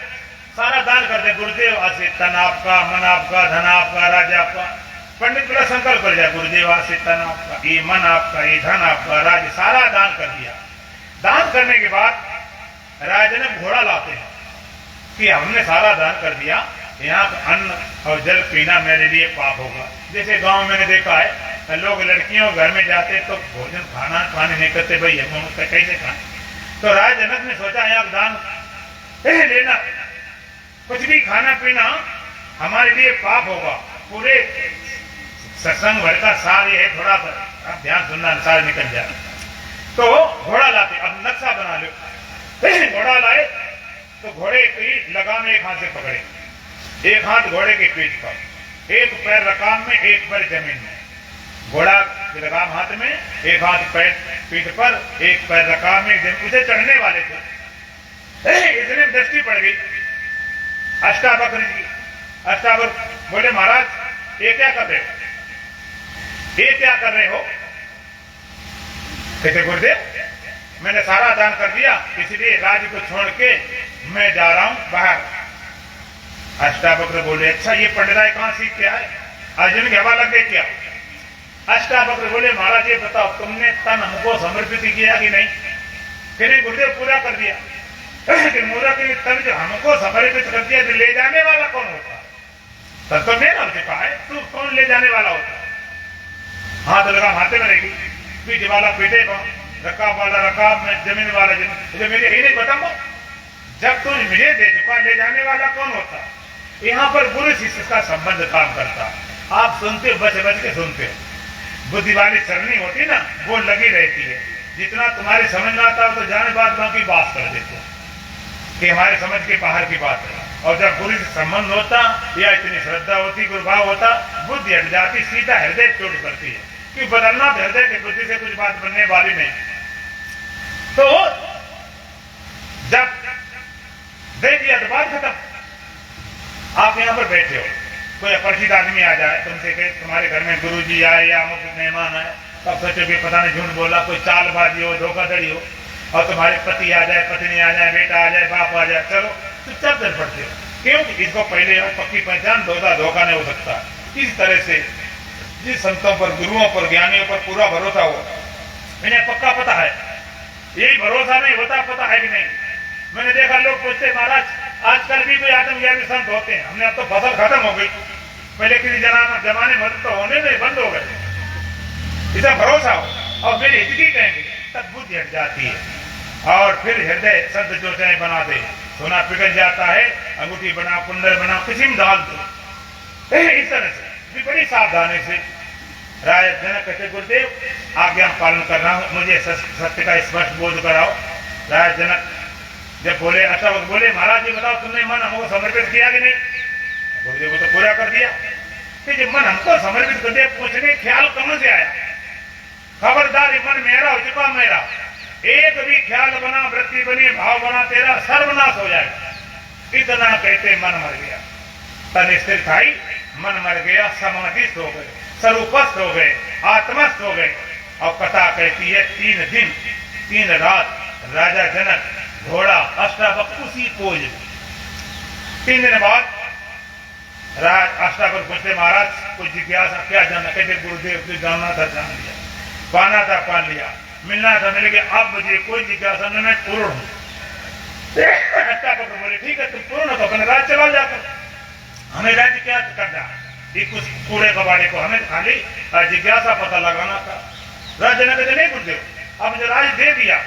सारा दान करते, गुरुदेव आशित, तन आपका, मन आपका, धन आपका, राज्य आपका। पंडित बड़ा संकल्प कर दिया, गुरुदेव आशित, तन आपका, ये मन आपका, ये धन आपका, राज्य, सारा दान कर दिया। दान करने के बाद राजा जनक घोड़ा लाते हैं कि हमने सारा दान कर दिया, यहाँ का अन्न और जल पीना मेरे लिए पाप होगा। जैसे गांव में मैंने देखा है, लोग लड़कियों घर में जाते तो भोजन खाना पानी नहीं करते, भाई हम कैसे खाएं। तो राजा जनक ने सोचा यहाँ दान लेना, कुछ भी खाना पीना हमारे लिए पाप होगा। पूरे सत्संग भर का सार ये है, थोड़ा सा अब ध्यान सुनना, सार निकल जाए। तो घोड़ा लाते, अब नक्शा बना लो। घोड़ा लाए तो घोड़े की लगाम एक हाथ से पकड़े, एक हाथ घोड़े के पीठ पर, एक पैर रकाम में, एक पैर जमीन में। घोड़ा की लगाम हाथ में, एक हाथ पैर पीठ पर, एक पैर रकाम में। उसे चढ़ने वाले थे, इतने दृष्टि पड़ गई अष्टावक्र जी। अष्टावक्र बोले महाराज ये क्या कर रहे हो, ये क्या कर रहे हो? कहते गुरुदेव मैंने सारा दान कर दिया, इसलिए राज्य को छोड़ के मैं जा रहा हूं बाहर। अष्टावक्र बोले अच्छा ये पंडिताई कहां सीख के आए, अर्जुन के हवाला दे क्या? अष्टावक्र बोले महाराज ये बताओ तुमने तन हमको समर्पित किया कि नहीं? फिर गुरुदेव पूरा कर दिया। मूर्ख के तन जो हमको समर्पित कर दिया तो ले जाने वाला कौन होता? तब तो मेरा हो चुका है, तू कौन ले जाने वाला होता? हाथ लगा हाथे में रहेगी, पीठ वाला पीठे को, रकाब वाला रकाब में, जमीन वाला जमीन। जो मेरे यही नहीं बताऊंगा, जब तू मुझे दे चुका ले जाने वाला कौन होता? यहाँ पर गुरु शिष्य का संबंध काम करता। आप सुनते बच बच के सुनते हो, बुद्धि वाली सरनी होती ना वो लगी रहती है। जितना तुम्हारे समझ में आता हो तो जाने बात की बात कर देते हो कि हमारे समझ के बाहर की बात है। और जब गुरु से संबंध होता या इतनी श्रद्धा होती, गुरु भाव होता, बुद्धि हट जाती, सीधा हृदय चोट करती है कि बदलना हृदय की बुद्धि से कुछ बात बनने वाली नहीं। तो जब दे दिया तो बात खत्म। आप यहाँ पर बैठे हो, कोई अपरिचित आदमी आ जाए तुमसे कहे तुम्हारे घर में गुरुजी आए या अमुक मेहमान आए, तब सोचो कि पता नहीं झूठ बोला, कोई चालबाजी हो, धोखाधड़ी हो, और तुम्हारे पति आ जाए, पत्नी आ जाए, बेटा आ जाए, बाप आ जाए, चलो चुपचाप चल पड़ते हो। क्योंकि इसको पहले पक्की पहचान, धोखा नहीं हो सकता। इस तरह से जिस संतों पर, गुरुओं पर, ज्ञानियों पर पूरा भरोसा हो, इन्हें पक्का पता है। यही भरोसा नहीं होता पता है कि नहीं। मैंने देखा लोग पूछते महाराज आजकल भी कोई आत्मज्ञानी संत होते हैं, हमने अब तो फसल खत्म हो गई, पहले किसी जमाने में तो होने में बंद हो गए। इसे भरोसा हो और मेरी हितकी कहेंगे तब बुद्धि हट जाती है और फिर हृदय संत जो चाहे बना दे। सोना पिघल जाता है, अंगूठी बना, कुंडल बना, किसी में डाल दो। इस तरह से बड़ी सावधानी से राय जनक कहते गुरुदेव आज्ञा पालन कर रहा हूं, मुझे सत्य का स्पष्ट बोध कराओ। राय जनक जब बोले अच्छा बोले महाराज जी बताओ तुमने मन हमको समर्पित किया कि नहीं? गुरुदेव को तो पूरा कर दिया। कि जब मन हमको समर्पित कर दिया, पूछने ख्याल कहां से आया? खबरदार मन मेरा हो चुका, मेरा एक भी ख्याल बना, वृत्ति बनी, भाव बना, तेरा सर्वनाश हो जाएगा। इतना कहते मन मर गया, तन स्थिर खाई, मन मर गया, समाधिस्थ हो गए, स्वरूपस्थ हो गए, आत्मस्थ हो गए। और कथा कहती है 3 दिन 3 रात राजा जनक घोड़ा अष्टावक्र उसी पोज। 3 दिन बाद अष्टावक्र पूछते महाराज कुछ जिज्ञासा क्या जानना? कहते गुरुदेव कुछ जानना था जान लिया, पाना था पान लिया, मिलना था मिल गया, अब मुझे कोई जिज्ञासा नहीं, मैं पूर्ण हूं। अष्टावक्र बोले ठीक है तुम पूर्ण हो तो अपने राज्य चला जाकर, हमें राज्य क्या करना? ये कुछ कूड़े कबाड़े को हमें खाली जिज्ञासा पता लगाना था। राजा ने कहते नहीं गुरुदेव अब मुझे राज्य दे दिया,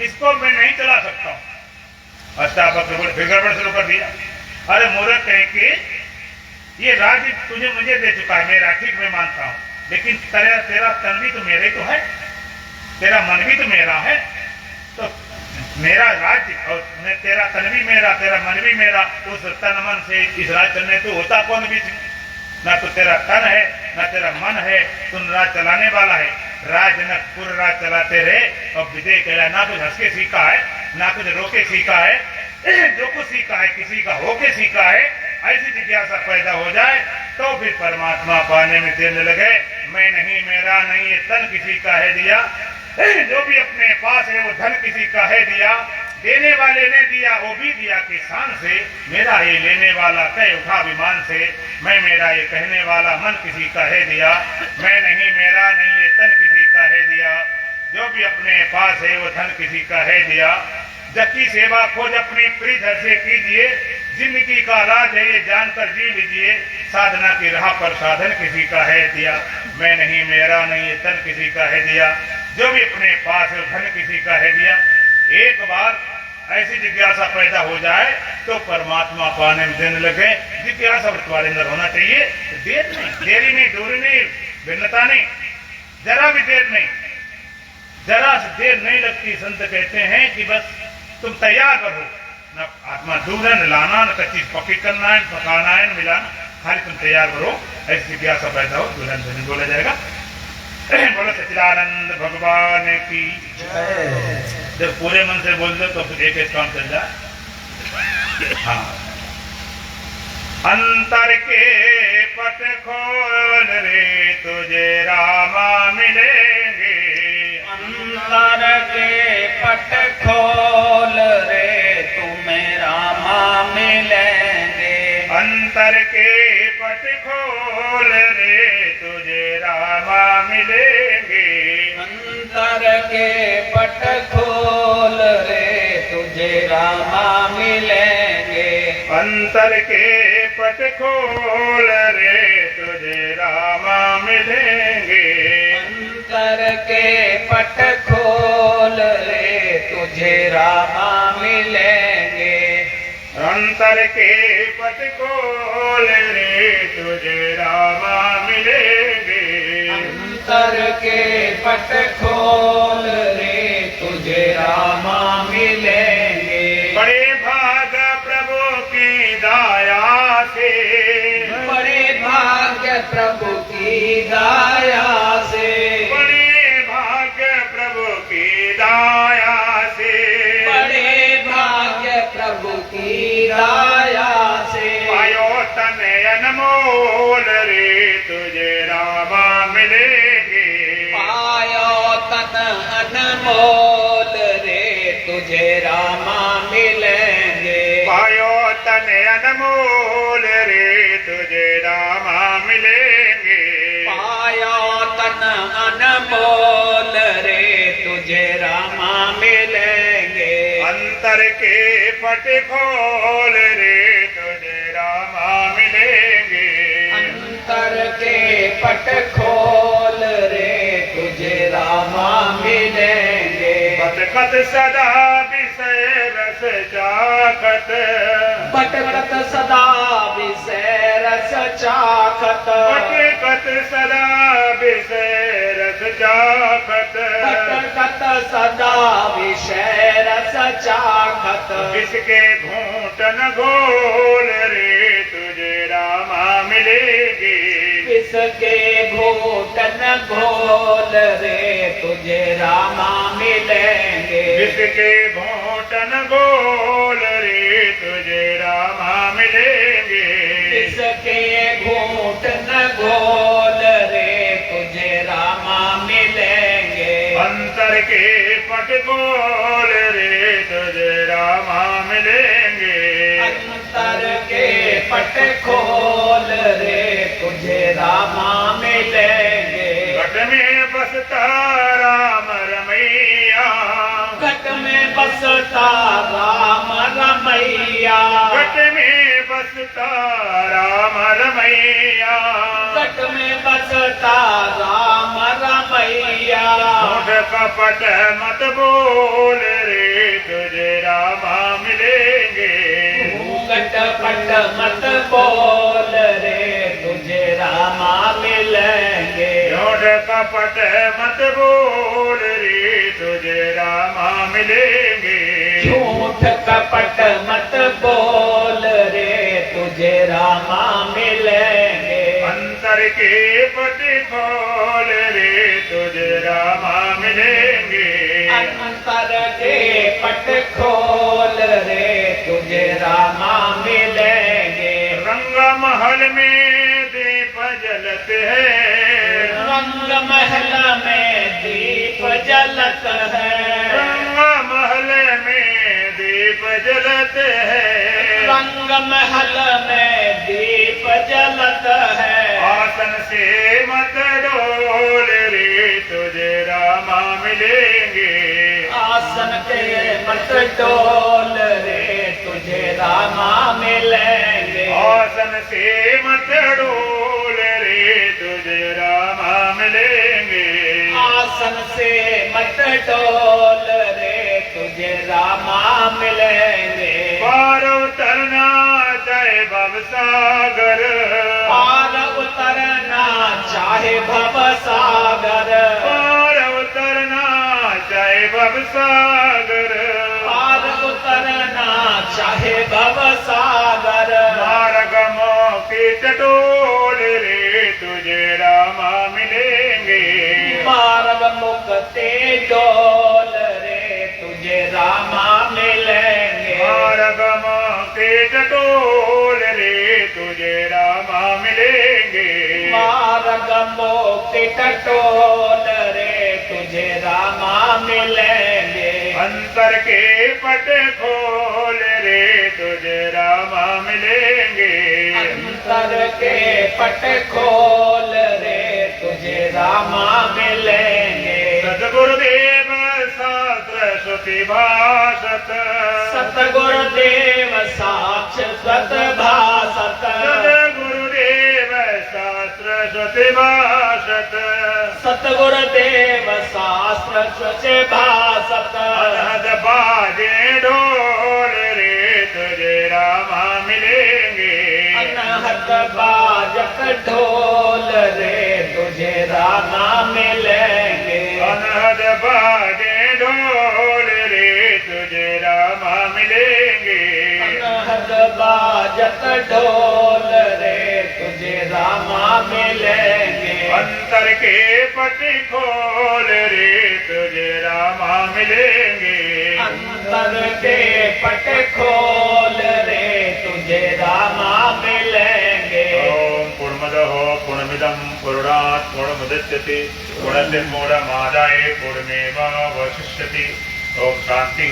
इसको मैं नहीं चला सकता हूं। अष्टावक्र बोले फिर गड़बड़ शुरू कर दिया। अरे मूर्ख कहे कि ये राज्य तुझे मुझे दे चुका है, मेरा ठीक मैं मानता हूं, लेकिन तेरा तन भी तो मेरा ही तो है, तेरा मन भी तो मेरा है, तो मेरा राज्य और तेरा तन भी मेरा, तेरा मन भी मेरा, उस तन मन से इस राज्य चलने तो होता कौन बीच में? ना तो तेरा तन है ना तेरा मन है, तुम राज चलाने वाला है। राज जनक पूरा राज चलाते रहे और विजय कहला, ना कुछ हंस के सीखा है ना कुछ रोके सीखा है, जो कुछ सीखा है किसी का होके सीखा है। ऐसी जिज्ञासा पैदा हो जाए तो फिर परमात्मा पाने में देने लगे। मैं नहीं, मेरा नहीं, ये तन किसी का है दिया, जो भी अपने पास है वो धन किसी का है दिया, देने वाले ने दिया वो भी दिया किसान से, मेरा ये लेने वाला कह उठा विमान से, मैं मेरा ये कहने वाला मन किसी का है दिया, मैं नहीं, मेरा नहीं, ये तन किसी का है दिया, जो भी अपने पास है वो धन किसी का है दिया। जबकि सेवा खोज अपनी प्रियधर से कीजिए, जिंदगी का राज है ये जानकर जी लीजिए। साधना की राह पर साधन किसी का है दिया, मैं नहीं मेरा नहीं ये तन किसी का है दिया, जो भी अपने पास है धन किसी का है दिया। एक बार ऐसी जिज्ञासा पैदा हो जाए तो परमात्मा पाने में दिन लगे, जिज्ञासा तुम्हारे अंदर होना चाहिए। देर नहीं, देरी नहीं, दूरी नहीं, भिन्नता नहीं, जरा भी देर नहीं, जरा से देर नहीं लगती। संत कहते हैं कि बस तुम तैयार रहो, न आत्मा दूल्हा न लाना, न कच्ची पक्की करना है, पकाना है, मिलाना, खाली तुम तैयार करो। ऐसी जिज्ञासा पैदा हो, दुल्हन दुल्हन बोला जाएगा। बोलो सच्चिदानंद भगवान की जय। जब पूरे मन से बोल दो तो फिर एक काम चल जाए। हाँ, अंतर के पट खोल रे तुझे रामा मिलेंगे, अंतर के पट खोल रे तुम्हें रामा मिलेंगे, अंतर के पट खोल रे तुझे रामा मिलेंगे, अंतर के पट खोल रे तुझे रामा मिलेंगे, अंतर के पट खोल रे तुझे रामा मिलेंगे, अंतर के पट खोल रे तुझे रामा मिलेंगे, अंतर के पट खोल रे तुझे रामा मिलेंगे, अंतर के पट खोल रे तुझे रामा मिलेंगे। बड़े भाग प्रभु की दया से, बड़े भाग्य प्रभु की दया से, बड़े भाग प्रभु की दया से, बड़े भाग्य प्रभु की दया से, पायो तन अनमोल रे तुझे रामा मिलेंगे, पायो तन अनमोल रे तुझे रामा मिलेंगे, पायो तन अनमोल रे तुझे रामा मिलेंगे, पायो तन अनमोल रे तुझे रामा मिलेंगे, अंतर के पट खोल रे तुझे रामा मिलेंगे, अंतर के पट खोल रे तुझे रामा मिलेंगे, भटकत सदा विषय रस चाखत, भटकत सदा विषय रस चाखत, भटकत सदा विषय रस चाखत, भटकत सदा विषय रस चाखत, इसके घूंटन घोल रे तुझे रामा मिलेंगे, इसके घोटन घोल रे तुझे रामा मिलेंगे, इसके घूंटन घोल रे तुझे रामा मिलेंगे, इसके घोटन घोल रे तुझे रामा मिलेंगे, अंतर के पट खोल रे तुझे रामा मिलेंगे, अंतर के पट खोल रे तुझे रामा मिलेंगे, घट में बसता राम रमैया, घट में बसता राम रमैया, घट में बसता राम रमैया, घट में बसता राम रमैया, होठ कपट मत बोल रे तुझे रामा मिलेंगे, घट पट मत बोल रे तुझे रामा मिलेंगे, होठ कपट मत बोल रे तुझे रामा मिलेंगे, झूठ कपट मत बोल रे तुझे रामा मिलेंगे, अंतर के पट खोल रे तुझे रामा मिलेंगे, अंतर के पट खोल रे तुझे रामा मिलेंगे, रंग महल में दीप जलते है, रंग महल में दीप जलत है, रंग महल में दीप जलते है, रंग महल में दीप जलत है, आसन से मत डोल रे तुझे रामा मिलेंगे, आसन आसन के मत डोल रे तुझे रामा मिलेंगे। आसन से मत डोल रे तुझे रामा मिलेंगे। आसन से मत डोल रे तुझे रामा मिलेंगे। पार उतरना चाहे भवसागर, पार उतरना चाहे भवसागर, पार उतरना चाहे भवसागर, पार उतरना चाहे भवसागर। मार्ग मोके टटोल रे तुझे रामा मिलेंगे। मार्ग मुक्ते डोल रे तुझे रामा मिलेंगे। मार्ग मोके टटोल रे तुझे रामा मिलेंगे। मार्ग मुक्ति टटोल रे तुझे रामा मिलेंगे। अंतर के पट खोल रे तुझे रामा मिलेंगे। अंतर के पट खोल रे तुझे रामा मिलेंगे। सतगुरुदेव शास्त्र श्रुति भाषत, सतगुरुदेव साक्षात भासत। सतगुरुदेव शास्त्र श्रुति भाषत, सतगुरुदेव शास्त्र श्रुति भासत। अनहद बाजे ढोल रे तुझे रामा मिलेंगे। अनहद बाजत ढोल रे तुझे रामा मिलेंगे। अनहद बाजे ढोल रे तुझे रामा मिलेंगे। अनहद बाजत ढोल रे तुझे रामा मिलेंगे। अंतर के पट खोल रे तुझे रामा मिलेंगे। अंतर के पट खोल रे तुझे रामा मिलेंगे। ओम पूर्णमदः पूर्णमिदं पूर्णात् पूर्णमुदच्यते पूर्णस्य पूर्णमादाय पूर्णमेवावशिष्यते। ओम शांति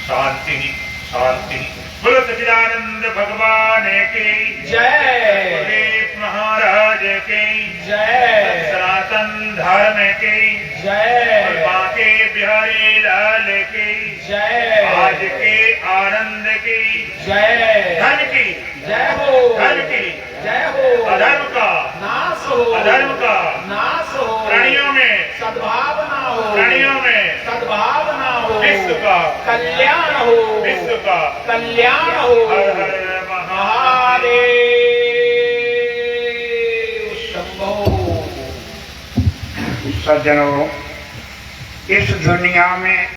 शांति शांति। बोलो सच्चिदानंद भगवान की जय। गुरुदेव महाराज की जय। सनातन धर्म की जय। बाके बिहारी लाल की जय। आज के आनंद की जय। धन की जय हो। धर्म की जय हो। अधर्म का नाश हो। अधर्म का नाश हो। प्राणियों में सद्भावना हो। प्राणियों में सद्भावना हो। विश्व का कल्याण हो। विश्व का कल्याण हो। हर हर महादेव शंभो। सज्जनों, इस दुनिया में